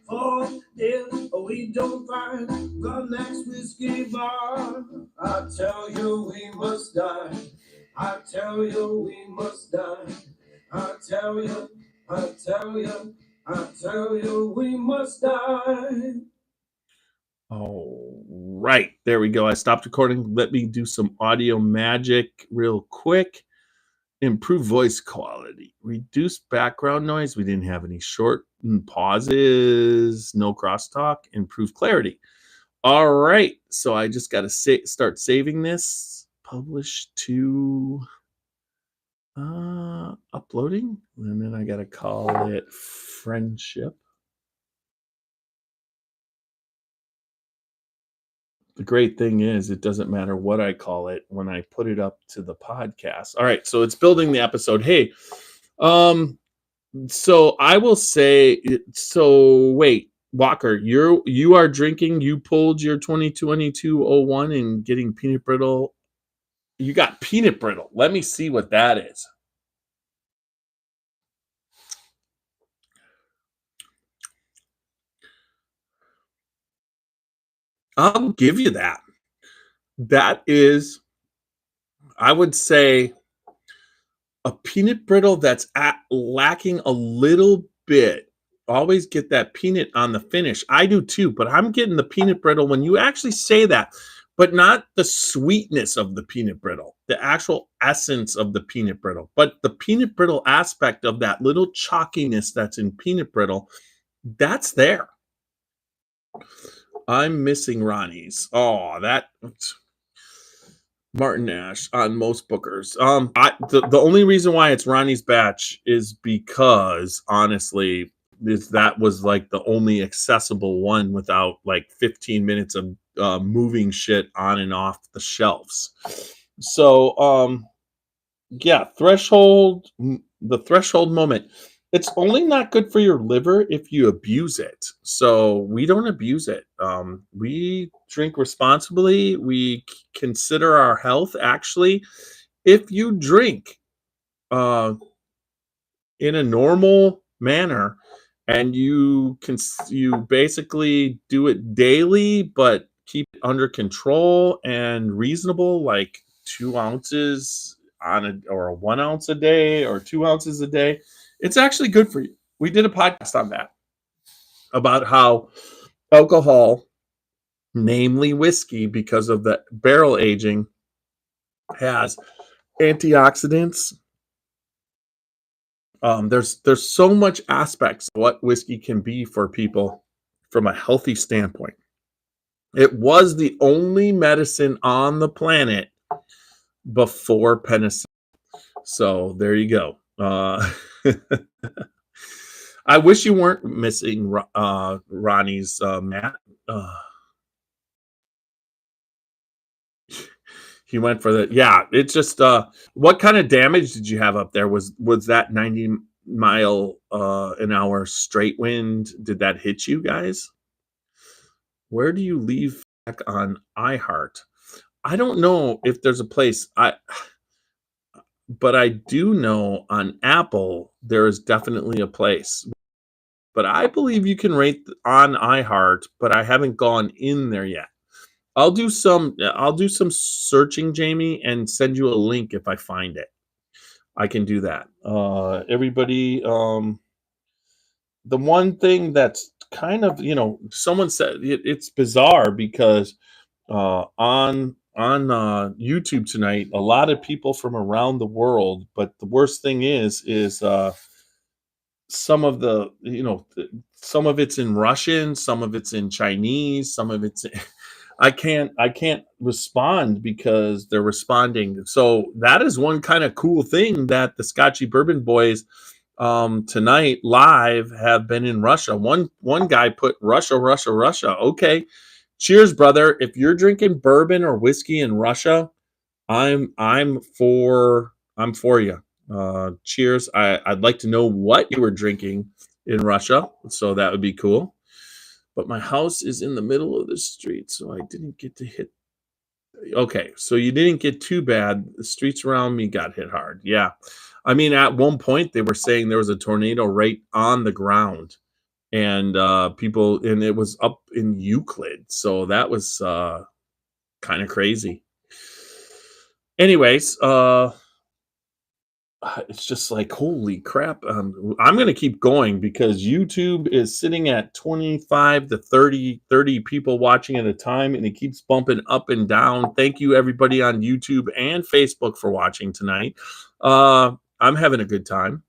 For if we don't find the next whiskey bar, I tell you we must die. I tell you we must die. I tell you we must die. All right, there we go. I stopped recording. Let me do some audio magic real quick. Improve voice quality, reduce background noise. We didn't have any short pauses, no crosstalk, improve clarity. All right, so I just got to start saving this, publish to uploading, and then I got to call it friendship. The great thing is it doesn't matter what I call it when I put it up to the podcast. All right, so it's building the episode. Hey, so I will say, so wait, Walker, you are drinking, you pulled your 2022-01 and getting peanut brittle. You got peanut brittle. Let me see what that is. I'll give you that. That is, I would say a peanut brittle that's lacking a little bit. Always get that peanut on the finish. I do too, but I'm getting the peanut brittle when you actually say that, but not the sweetness of the peanut brittle, the actual essence of the peanut brittle, but the peanut brittle aspect of that little chalkiness that's in peanut brittle, that's there. I'm missing Ronnie's. Oh, that Martin Nash on most bookers. The only reason why it's Ronnie's batch is because honestly, that was like the only accessible one without like 15 minutes of moving shit on and off the shelves. So yeah, the threshold moment. It's only not good for your liver if you abuse it. So we don't abuse it. We drink responsibly. We consider our health. Actually, if you drink uh, in a normal manner and you basically do it daily, but keep it under control and reasonable, like 2 ounces or 1 ounce a day or 2 ounces a day, it's actually good for you. We did a podcast on that about how alcohol, namely whiskey, because of the barrel aging, has antioxidants. There's so much aspects of what whiskey can be for people from a healthy standpoint. It was the only medicine on the planet before penicillin. So there you go. I wish you weren't missing Ronnie's Matt. He went for the It's just what kind of damage did you have up there? Was that 90 mile an hour straight wind? Did that hit you guys? Where do you leave back on iHeart? I don't know if there's a place but I do know on Apple there is definitely a place. But I believe you can rate on iHeart, but I haven't gone in there yet. I'll do some searching, Jamie, and send you a link if I find it. I can do that. Everybody, the one thing that's kind of, someone said it's bizarre because on YouTube tonight, a lot of people from around the world, but the worst thing is some of the, some of it's in Russian, some of it's in Chinese, some of it's I can't respond because they're responding. So that is one kind of cool thing that the Scotchy Bourbon Boys tonight live have been in Russia. One guy put Russia, Russia, Russia. Okay. Cheers, brother. If you're drinking bourbon or whiskey in Russia, I'm for you. Cheers. I'd like to know what you were drinking in Russia. So that would be cool. But my house is in the middle of the street, so I didn't get to hit. Okay, so you didn't get too bad. The streets around me got hit hard. Yeah. I mean, at one point they were saying there was a tornado right on the ground, and and it was up in Euclid. So that was kind of crazy. Anyways, it's just like, holy crap. I'm going to keep going because YouTube is sitting at 25 to 30 people watching at a time, and it keeps bumping up and down. Thank you, everybody on YouTube and Facebook for watching tonight. I'm having a good time.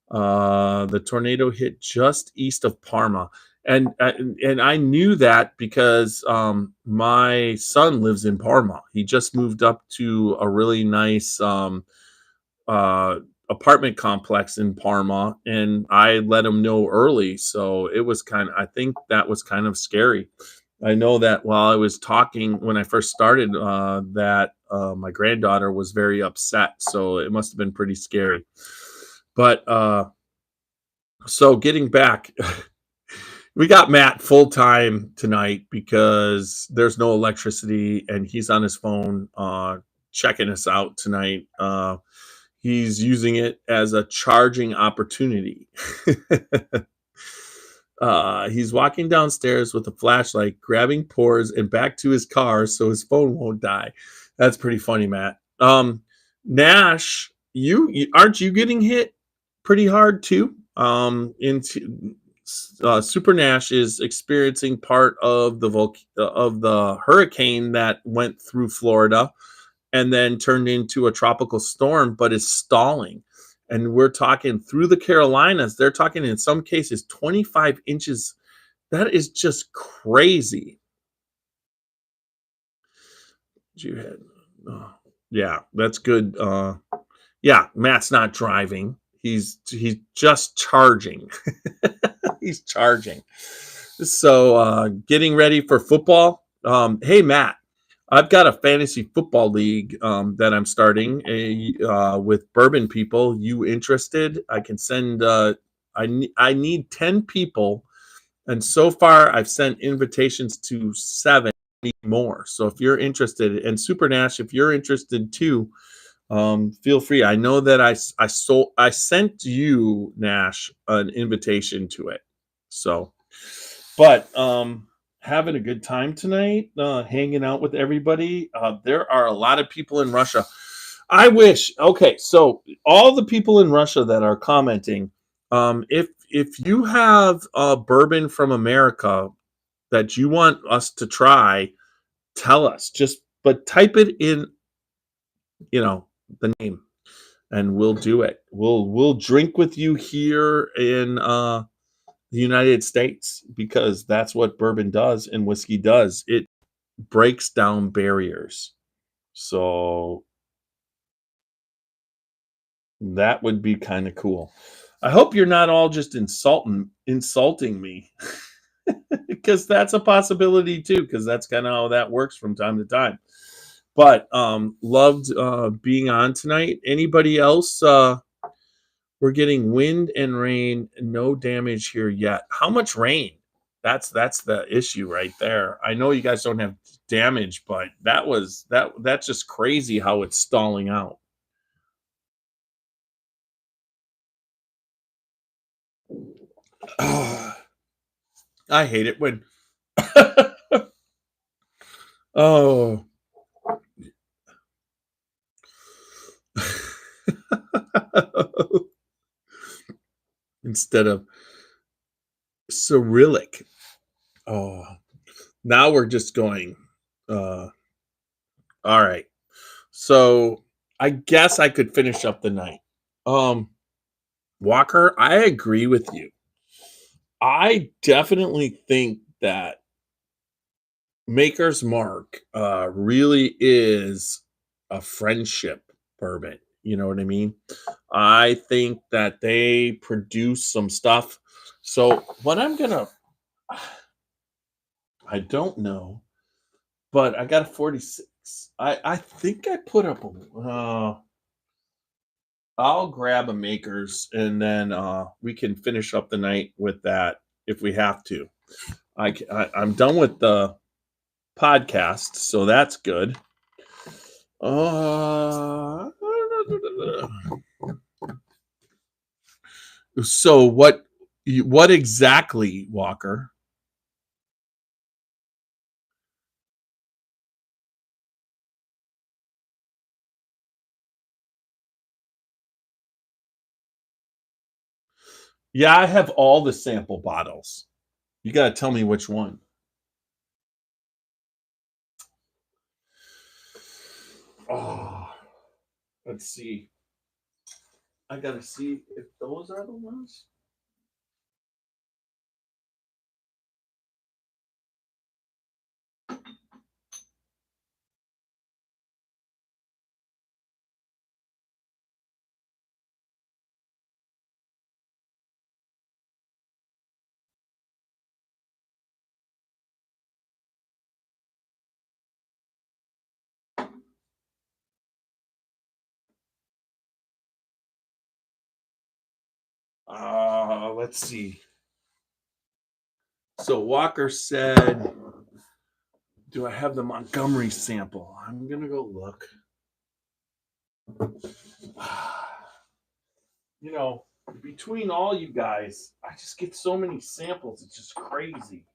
The tornado hit just east of Parma. And I knew that because my son lives in Parma. He just moved up to a really nice apartment complex in Parma, and I let him know early. So it was I think that was kind of scary. I know that while I was talking when I first started, that my granddaughter was very upset. So it must have been pretty scary. But so getting back, we got Matt full time tonight because there's no electricity and he's on his phone checking us out tonight. He's using it as a charging opportunity. He's walking downstairs with a flashlight, grabbing pours and back to his car so his phone won't die. That's pretty funny, Matt. Nash, you aren't you getting hit pretty hard too? Into Super Nash is experiencing part of the hurricane that went through Florida and then turned into a tropical storm, but is stalling. And we're talking through the Carolinas. They're talking in some cases 25 inches. That is just crazy. You had, oh, yeah, that's good. Yeah, Matt's not driving. He's just charging. He's charging. So getting ready for football. Hey Matt, I've got a fantasy football league that I'm starting with bourbon people. You interested? I can send. I need 10 people, and so far I've sent invitations to 7. More. So if you're interested, and Super Nash, if you're interested too, feel free. I know that I sent you, Nash, an invitation to it. So, but having a good time tonight, hanging out with everybody. There are a lot of people in Russia. I wish. Okay, so all the people in Russia that are commenting, if you have a bourbon from America that you want us to try, tell us. Just but type it in, the name, and we'll do it. We'll drink with you here in the United States, because that's what bourbon does and whiskey does. It breaks down barriers. So that would be kind of cool. I hope you're not all just insulting me, because that's a possibility too, because that's kind of how that works from time to time. But loved being on tonight. Anybody else? We're getting wind and rain, no damage here yet. How much rain? That's the issue right there. I know you guys don't have damage, but that's just crazy how it's stalling out. I hate it when oh instead of Cyrillic. Oh, now we're just going. All right. So I guess I could finish up the night. Walker, I agree with you. I definitely think that Maker's Mark really is a friendship bourbon. You know what I mean? I think that they produce some stuff. So what I'm gonna, I don't know, but I got a 46. I think I put up a. I'll grab a Maker's, and then we can finish up the night with that if we have to. I'm done with the podcast, so that's good. Uh, so what exactly, Walker? Yeah, I have all the sample bottles. You got to tell me which one. Oh, let's see. I got to see if those are the ones. Let's see. So Walker said, "Do I have the Montgomery sample?" I'm gonna go look. You know, between all you guys, I just get so many samples. It's just crazy.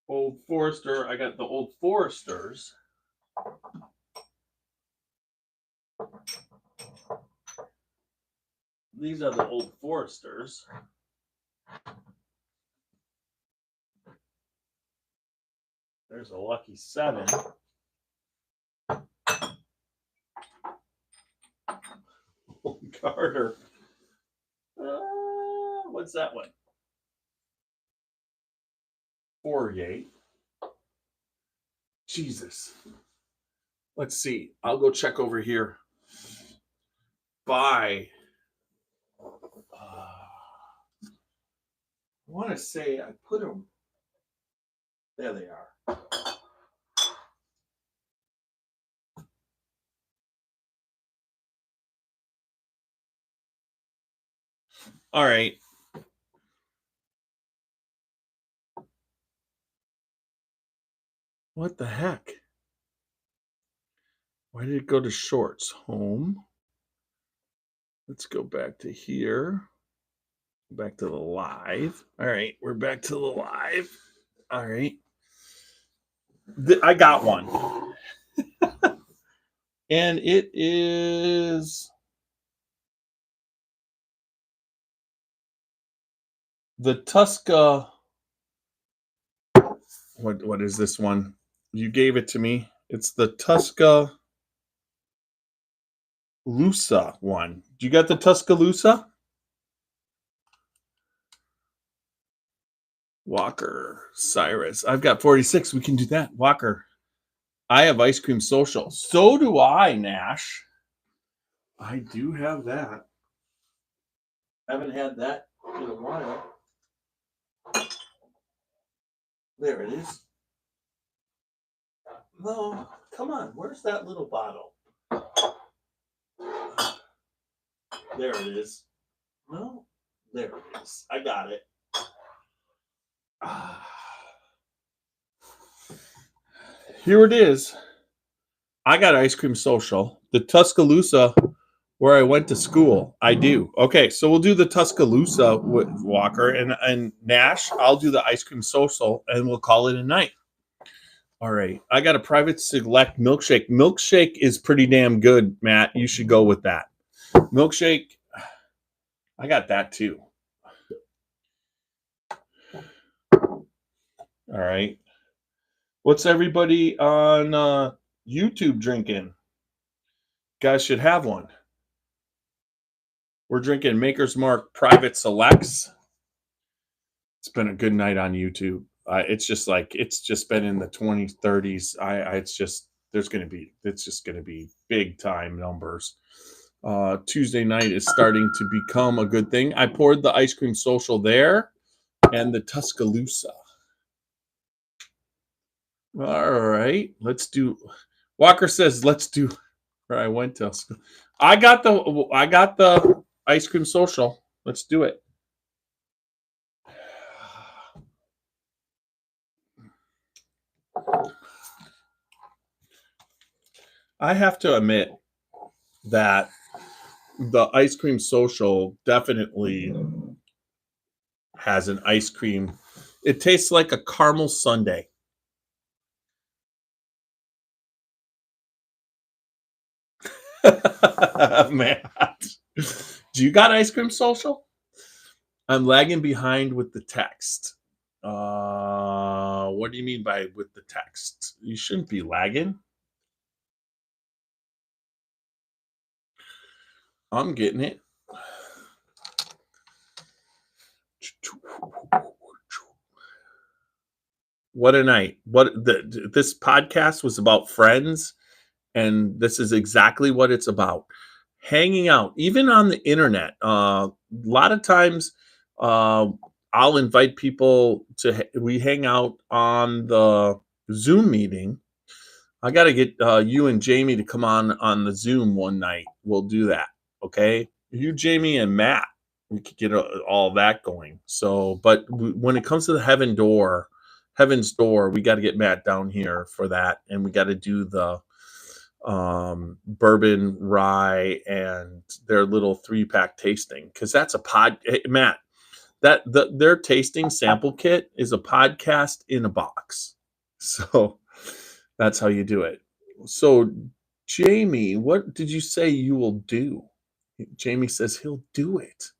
Old Forester. I got the Old Foresters. These are the Old Foresters. There's a lucky 7. Old Carter. What's that one? 48. Jesus. Let's see. I'll go check over here. By. I want to say I put them. There they are. All right. What the heck? Why did it go to shorts? Home. Let's go back to here. Back to the live. All right. We're back to the live. All right. I got one. And it is the Tusca. What is this one? You gave it to me. It's the Tuscaloosa one. You got the Tuscaloosa? Walker, Cyrus. I've got 46. We can do that. Walker. I have Ice Cream Social. So do I, Nash. I do have that. Haven't had that in a while. There it is. No, come on. Where's that little bottle? There it is. No, there it is. I got it. Here it is. I got Ice Cream Social. The Tuscaloosa, where I went to school. I do. Okay, so we'll do the Tuscaloosa with Walker and Nash. I'll do the Ice Cream Social, and we'll call it a night. All right. I got a Private Select milkshake. Milkshake is pretty damn good, Matt. You should go with that. Milkshake. I got that too. All right. What's everybody on YouTube drinking? Guys should have one. We're drinking Maker's Mark Private Selects. It's been a good night on YouTube. It's just been in the 20s, 30s. It's just going to be big time numbers. Tuesday night is starting to become a good thing. I poured the Ice Cream Social there and the Tuscaloosa. All right, let's do. Walker says, let's do where I went to school. I got the Ice Cream Social. Let's do it. I have to admit that the Ice Cream Social definitely has an ice cream. It tastes like a caramel sundae. Matt, do you got Ice Cream Social? I'm lagging behind with the text. What do you mean by with the text? You shouldn't be lagging. I'm getting it. What a night. This podcast was about friends, and this is exactly what it's about. Hanging out, even on the internet. A lot of times I'll invite people we hang out on the Zoom meeting. I got to get you and Jamie to come on the Zoom one night. We'll do that. Okay. You, Jamie, and Matt, we could get all that going. So, but when it comes to the Heaven's Door, we got to get Matt down here for that. And we got to do the bourbon, rye, and their little 3-pack tasting. Cause that's Matt, their tasting sample kit is a podcast in a box. So that's how you do it. So Jamie, what did you say you will do? Jamie says he'll do it.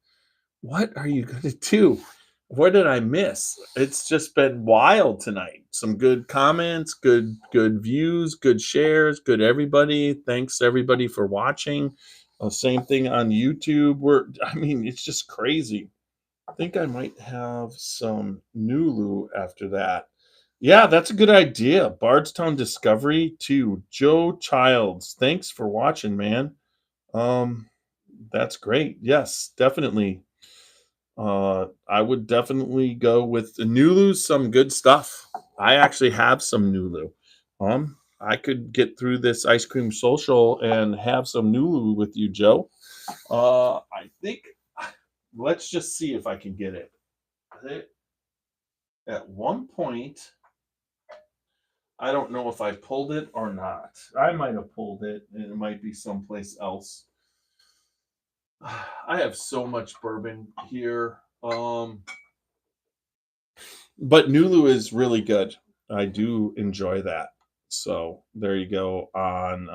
What are you going to do? What did I miss? It's just been wild tonight. Some good comments, good views, good shares, good everybody. Thanks everybody for watching. Same thing on YouTube. It's just crazy. I think I might have some Nulu after that. Yeah, that's a good idea. Bardstown Discovery to Joe Childs. Thanks for watching, man. That's great. Yes, definitely. I would definitely go with the Nulu's some good stuff. I actually have some Nulu. I could get through this ice cream social and have some Nulu with you, Joe. I think let's just see if I can get it. At one point, I don't know if I pulled it or not. I might have pulled it, and it might be someplace else. I have so much bourbon here. But Nulu is really good. I do enjoy that. So there you go on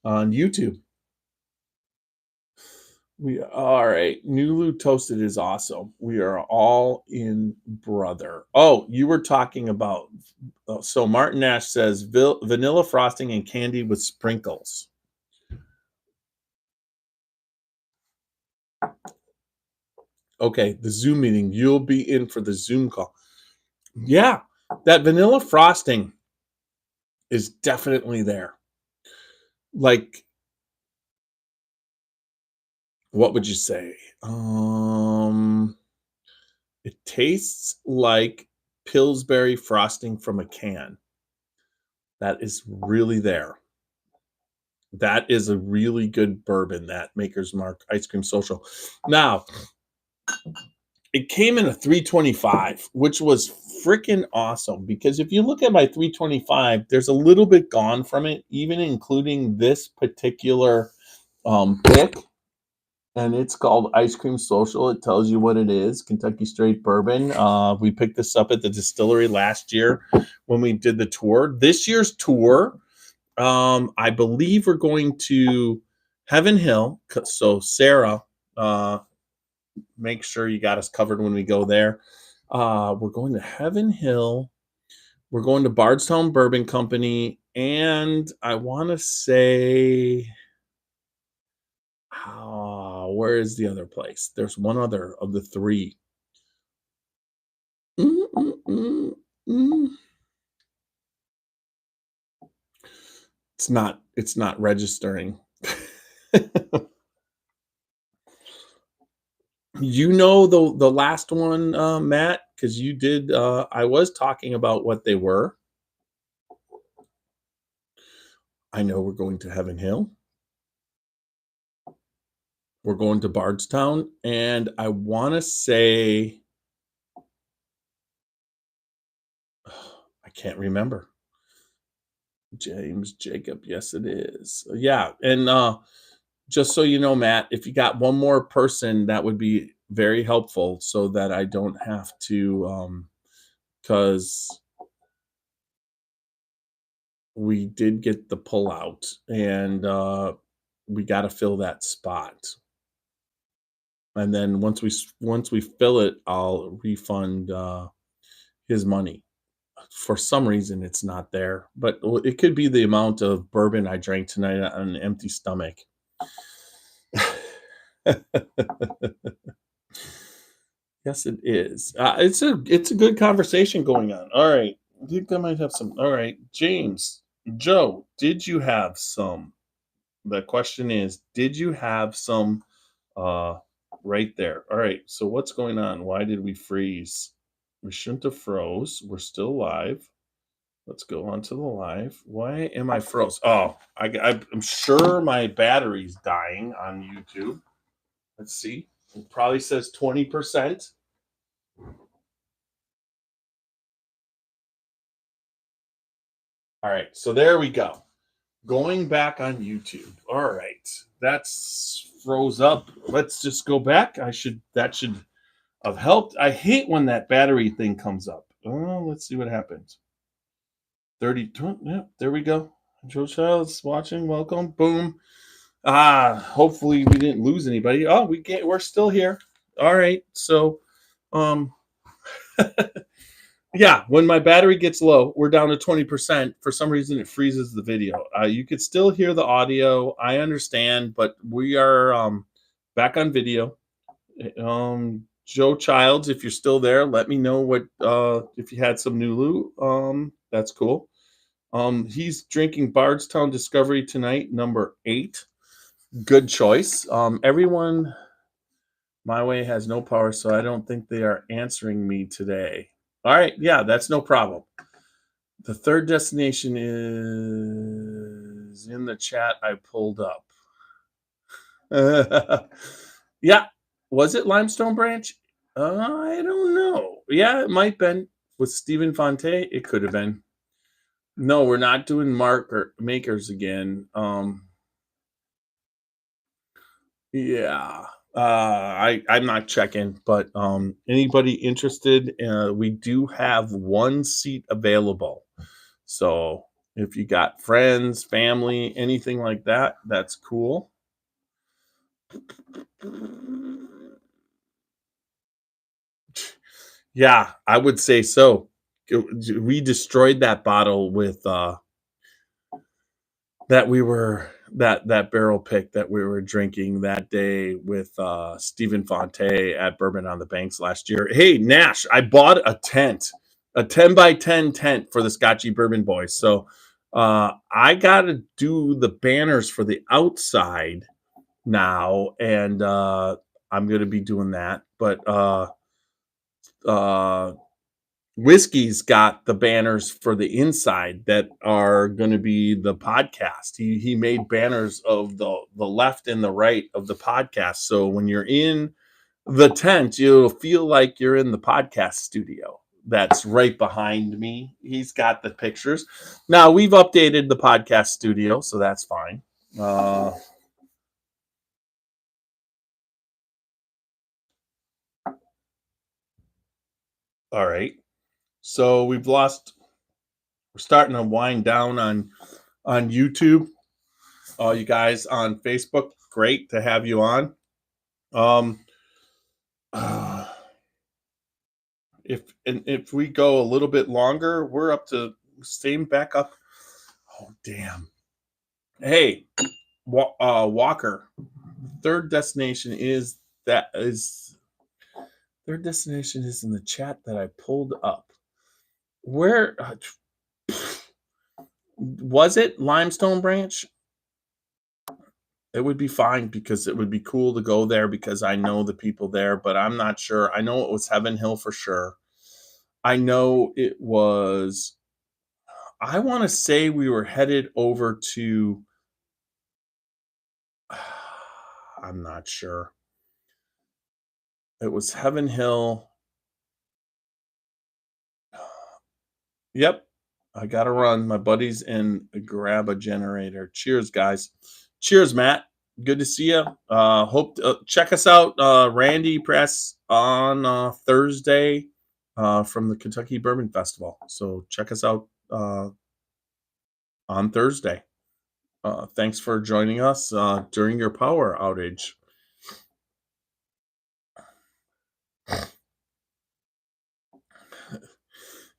on YouTube. All right. Nulu toasted is awesome. We are all in, brother. Oh, you were talking about. So Martin Nash says vanilla frosting and candy with sprinkles. Okay, the Zoom meeting. You'll be in for the Zoom call. Yeah, that vanilla frosting is definitely there. Like, what would you say? It tastes like Pillsbury frosting from a can. That is really there. That is a really good bourbon, that Maker's Mark Ice Cream Social. Now, it came in a 325, which was freaking awesome, because if you look at my 325, there's a little bit gone from it, even including this particular pick. And it's called Ice Cream Social. It tells you what it is, Kentucky Straight Bourbon. We picked this up at the distillery last year when we did the tour. This year's tour, I believe we're going to Heaven Hill. So Sarah, make sure you got us covered when we go there. We're going to Heaven Hill. We're going to Bardstown Bourbon Company. And I want to say... where is the other place? There's one other of the three. It's not registering. You know the last one, Matt, because you did. I was talking about what they were. I know we're going to Heaven Hill. We're going to Bardstown, and I want to say, I can't remember. James Jacob, yes, it is. Yeah, and just so you know, Matt, if you got one more person, that would be very helpful, so that I don't have to, because we did get the pullout, and we got to fill that spot. And then once we fill it, I'll refund his money. For some reason, it's not there, but it could be the amount of bourbon I drank tonight on an empty stomach. Yes, it is. It's a good conversation going on. All right, I think I might have some. All right, James, Joe, did you have some? The question is, did you have some? Right there. All right. So what's going on? Why did we freeze? We shouldn't have froze. We're still live. Let's go on to the live. Why am I froze? Oh, I'm sure my battery's dying on YouTube. Let's see. It probably says 20%. All right. So there we go. Going back on YouTube. All right. That's froze up. Let's just go back. That should have helped. I hate when that battery thing comes up. Oh, let's see what happens. 30. Yeah, there we go. Joe Child's watching. Welcome. Boom. Hopefully we didn't lose anybody. Oh, we're still here. All right. So um yeah, when my battery gets low, we're down to 20%. For some reason, it freezes the video. You could still hear the audio. I understand, but we are back on video. Joe Childs, if you're still there, let me know what if you had some new loot. That's cool. He's drinking Bardstown Discovery tonight, number 8. Good choice. Everyone my way has no power, so I don't think they are answering me today. All right, yeah, that's no problem. The third destination is in the chat I pulled up. Yeah, was it Limestone Branch? I don't know. Yeah, it might have been with Stephen Fonte. It could have been. No, we're not doing makers again. Yeah. I'm not checking, but anybody interested? We do have one seat available. So if you got friends, family, anything like that, that's cool. Yeah, I would say so. We destroyed that bottle with that barrel pick that we were drinking that day with Stephen Fonte at Bourbon on the Banks last year. Hey, Nash, I bought a 10 by 10 tent for the Scotchy Bourbon Boys. So I got to do the banners for the outside now, and I'm going to be doing that. But Whiskey's got the banners for the inside that are going to be the podcast. He made banners of the left and the right of the podcast. So when you're in the tent, you'll feel like you're in the podcast studio. That's right behind me. He's got the pictures. Now we've updated the podcast studio, so that's fine. All right. So we're starting to wind down on YouTube. You guys on Facebook, great to have you on. If we go a little bit longer, we're up to same back up. Oh damn! Hey, Walker. Third destination is third destination is in the chat that I pulled up. Where was it? Limestone Branch. It would be fine because it would be cool to go there because I know the people there, but I'm not sure. I know it was Heaven Hill for sure. I know it was. I want to say we were headed over to. I'm not sure. It was Heaven Hill. Yep. I got to run. My buddies and grab a generator. Cheers, guys. Cheers, Matt. Good to see you. Hope check us out, Randy Press on Thursday from the Kentucky Bourbon Festival. So check us out on Thursday. Thanks for joining us during your power outage.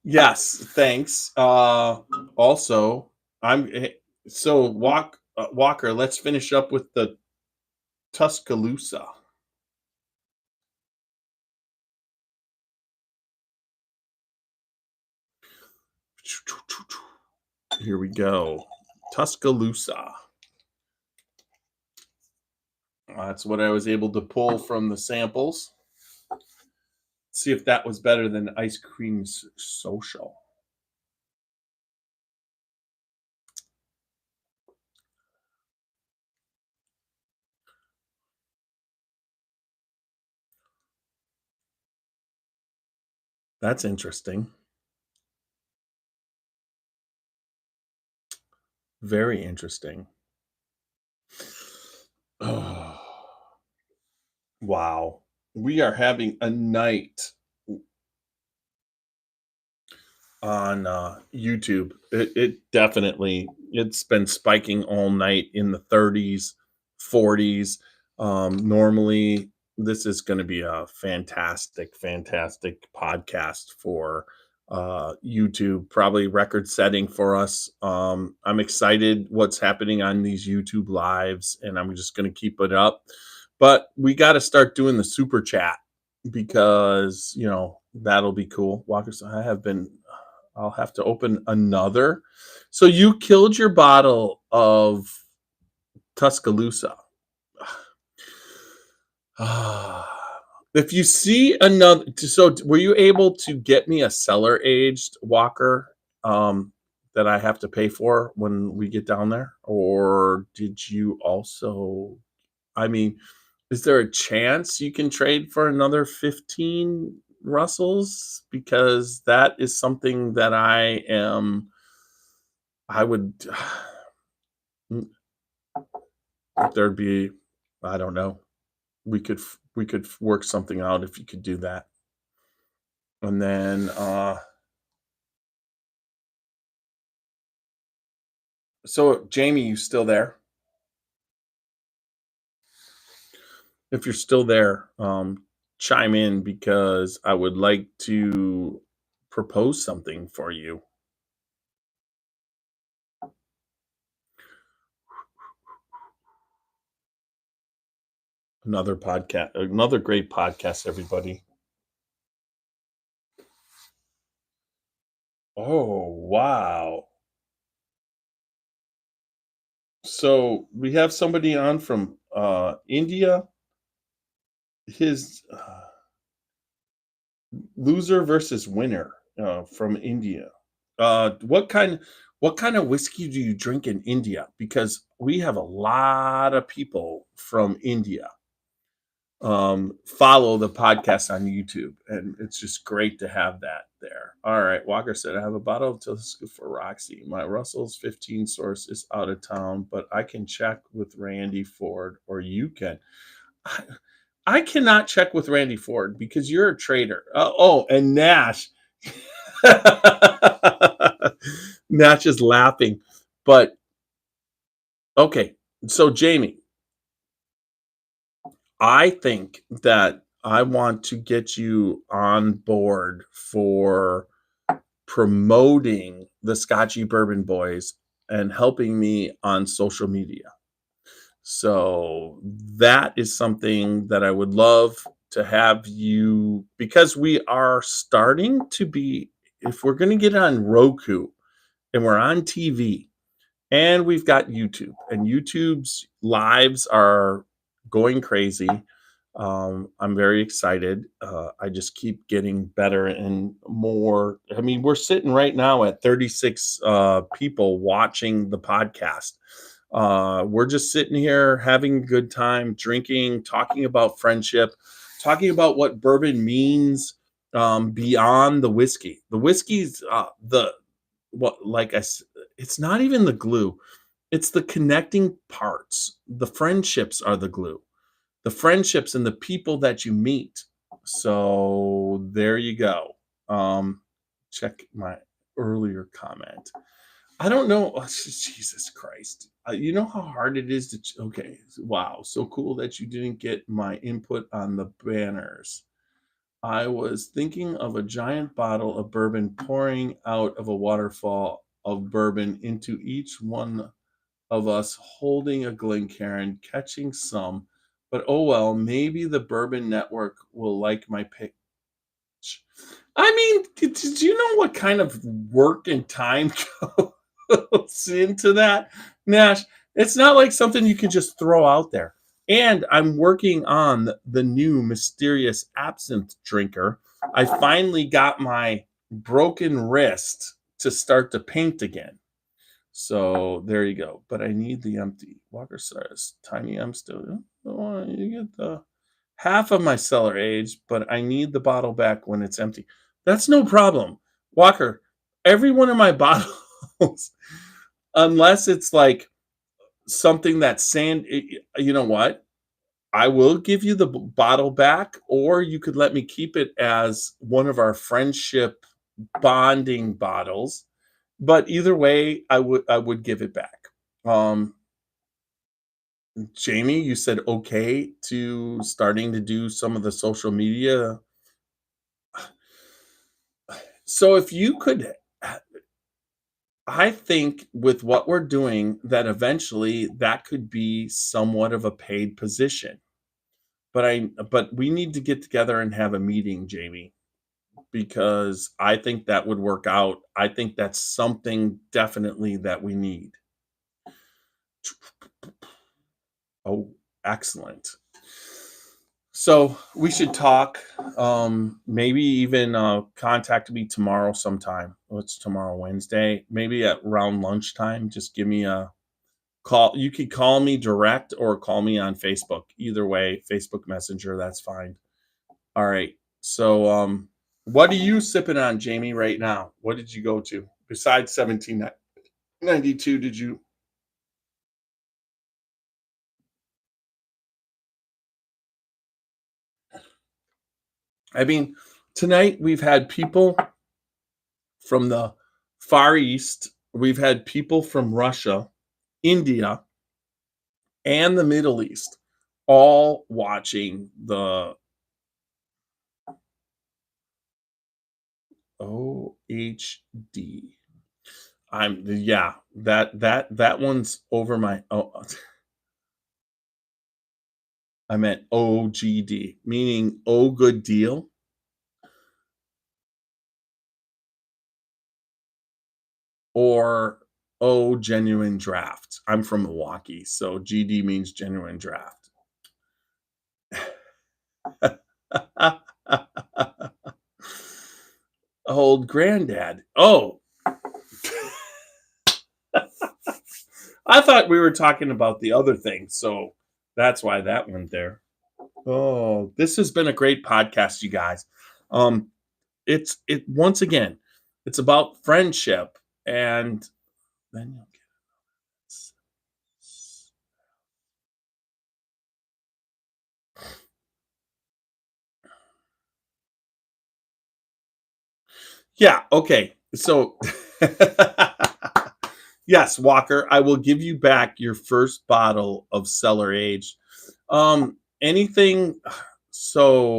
Yes, thanks. Also, Walker. Let's finish up with the Tuscaloosa. Here we go. Tuscaloosa. That's what I was able to pull from the samples. See if that was better than Ice Cream Social. That's interesting. Very interesting. Wow. We are having a night on YouTube. It definitely it's been spiking all night in the 30s, 40s. Normally, this is going to be a fantastic, fantastic podcast for YouTube. Probably record setting for us. I'm excited what's happening on these YouTube lives, and I'm just going to keep it up. But we got to start doing the super chat because that'll be cool. Walkers, I have been I'll have to open another. So you killed your bottle of Tuscaloosa. If you see another, so were you able to get me a cellar aged Walker that I have to pay for when we get down there? Or did you also, I mean, is there a chance you can trade for another 15 Russells? Because that is something that I would, if there'd be, I don't know, we could work something out if you could do that. And then, so Jamie, you still there? If you're still there, chime in because I would like to propose something for you. Another podcast, another great podcast, everybody. Oh, wow. So we have somebody on from India. His loser versus winner from India. What kind of whiskey do you drink in India? Because we have a lot of people from India follow the podcast on YouTube, and it's just great to have that there. All right, Walker said, I have a bottle of Tuscaloosa for Roxy. My Russell's 15 source is out of town, but I can check with Randy Ford, or you can. I, I cannot check with Randy Ford because you're a trader. And Nash. Nash is laughing. But okay, so Jamie, I think that I want to get you on board for promoting the Scotchy Bourbon Boys and helping me on social media. So that is something that I would love to have you, because we are starting to be, if we're going to get on Roku and we're on TV, and we've got YouTube, and YouTube's lives are going crazy. I'm very excited. I just keep getting better and more. I mean, we're sitting right now at 36 people watching the podcast. We're just sitting here having a good time, drinking, talking about friendship, talking about what bourbon means beyond the whiskey. The whiskey's the what, like it's not even the glue. It's the connecting parts. The friendships are the glue. The friendships and the people that you meet. So there you go. Check my earlier comment. I don't know. Jesus Christ. You know how hard it is to. Okay. Wow. So cool that you didn't get my input on the banners. I was thinking of a giant bottle of bourbon pouring out of a waterfall of bourbon into each one of us holding a Glencairn, catching some. But oh well, maybe the Bourbon Network will like my pitch. I mean, did you know what kind of work and time goes into that, Nash? It's not like something you can just throw out there. And I'm working on the new mysterious absinthe drinker. I finally got my broken wrist to start to paint again. So there you go. But I need the empty. Walker says, Tiny M still. Oh, you get the half of my cellar age, but I need the bottle back when it's empty. That's no problem. Walker, every one of my bottles, unless it's like something that's sand, you know what? I will give you the bottle back, or you could let me keep it as one of our friendship bonding bottles. But either way, I would give it back. Um, Jamie, you said okay to starting to do some of the social media. So if you could, I think with what we're doing, that eventually that could be somewhat of a paid position. But we need to get together and have a meeting, Jamie, because I think that would work out. I think that's something definitely that we need. Oh, excellent. So we should talk. Maybe even contact me tomorrow sometime. What's tomorrow, Wednesday? Maybe at around lunchtime. Just give me a call. You could call me direct or call me on Facebook. Either way, Facebook Messenger, that's fine. All right. So what are you sipping on, Jamie, right now? What did you go to? Besides 1792, did you? I mean, tonight we've had people from the Far East, we've had people from Russia, India, and the Middle East all watching the OHD. Yeah, that one's over my I meant OGD, meaning oh good deal, or oh genuine draft. I'm from Milwaukee, so GD means genuine draft. Old granddad. Oh, I thought we were talking about the other thing, so that's why that went there. Oh, this has been a great podcast, you guys. Um, it once again, it's about friendship, and then you'll get this. Yeah, okay. So yes, Walker, I will give you back your first bottle of cellar aged. Anything so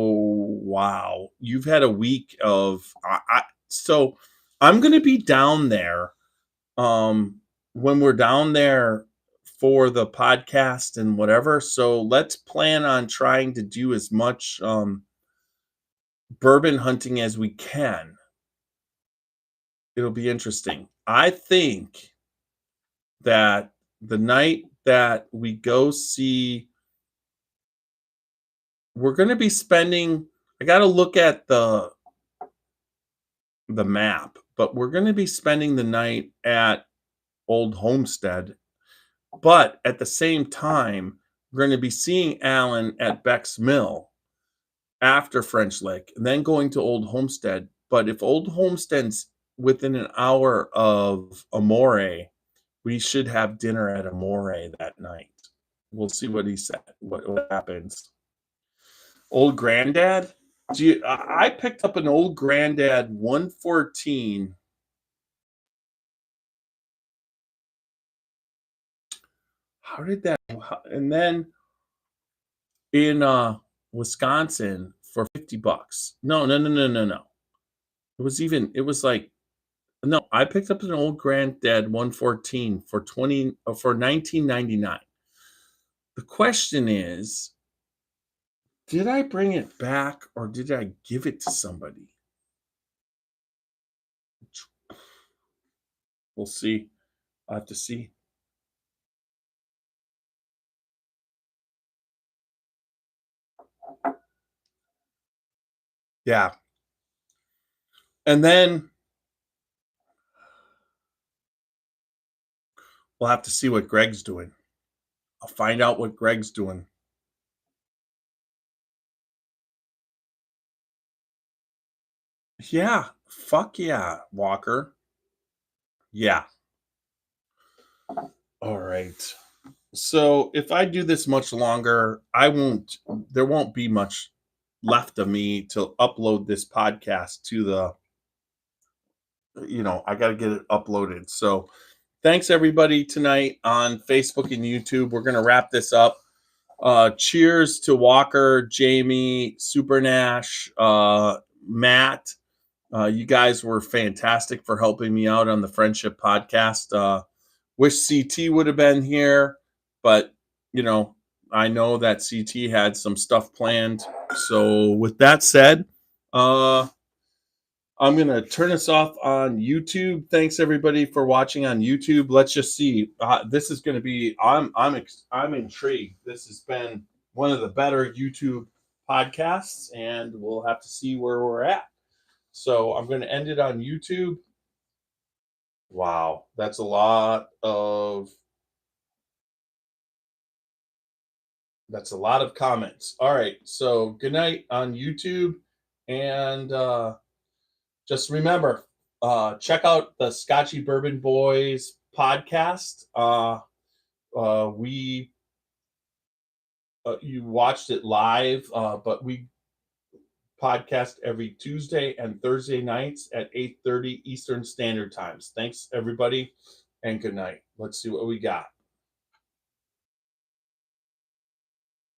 wow, you've had a week of so I'm going to be down there um when we're down there for the podcast and whatever. So let's plan on trying to do as much bourbon hunting as we can. It'll be interesting. I think that the night that we go see, we're going to be spending, I got to look at the map, but we're going to be spending the night at Old Homestead. But at the same time, we're going to be seeing Alan at Beck's Mill after French Lick, and then going to Old Homestead. But if Old Homestead's within an hour of Amore, we should have dinner at Amore that night. We'll see what he said, what happens. Old Granddad? I picked up an Old Granddad 114. How did that? And then in Wisconsin for $50. No, no, no, no, no, no. It was like no, I picked up an Old Granddad 114 for 19.99. The question is, did I bring it back or did I give it to somebody? We'll see. I'll have to see. Yeah. And then we'll have to see what Gregg's doing. I'll find out what Gregg's doing. Yeah. Fuck yeah, Walker. Yeah. All right. So if I do this much longer, there won't be much left of me to upload this podcast to I got to get it uploaded. So thanks everybody tonight on Facebook and YouTube. We're going to wrap this up. Cheers to Walker, Jamie, Super Nash, Matt. You guys were fantastic for helping me out on the Friendship Podcast. Wish CT would have been here, but I know that CT had some stuff planned. So with that said, I'm gonna turn us off on YouTube. Thanks everybody for watching on YouTube. Let's just see. This is gonna be. I'm intrigued. This has been one of the better YouTube podcasts, and we'll have to see where we're at. So I'm gonna end it on YouTube. Wow, that's a lot of comments. All right, so good night on YouTube, and just remember, check out the Scotchy Bourbon Boys podcast. You watched it live, but we podcast every Tuesday and Thursday nights at 8:30 Eastern Standard Times. Thanks, everybody, and good night. Let's see what we got.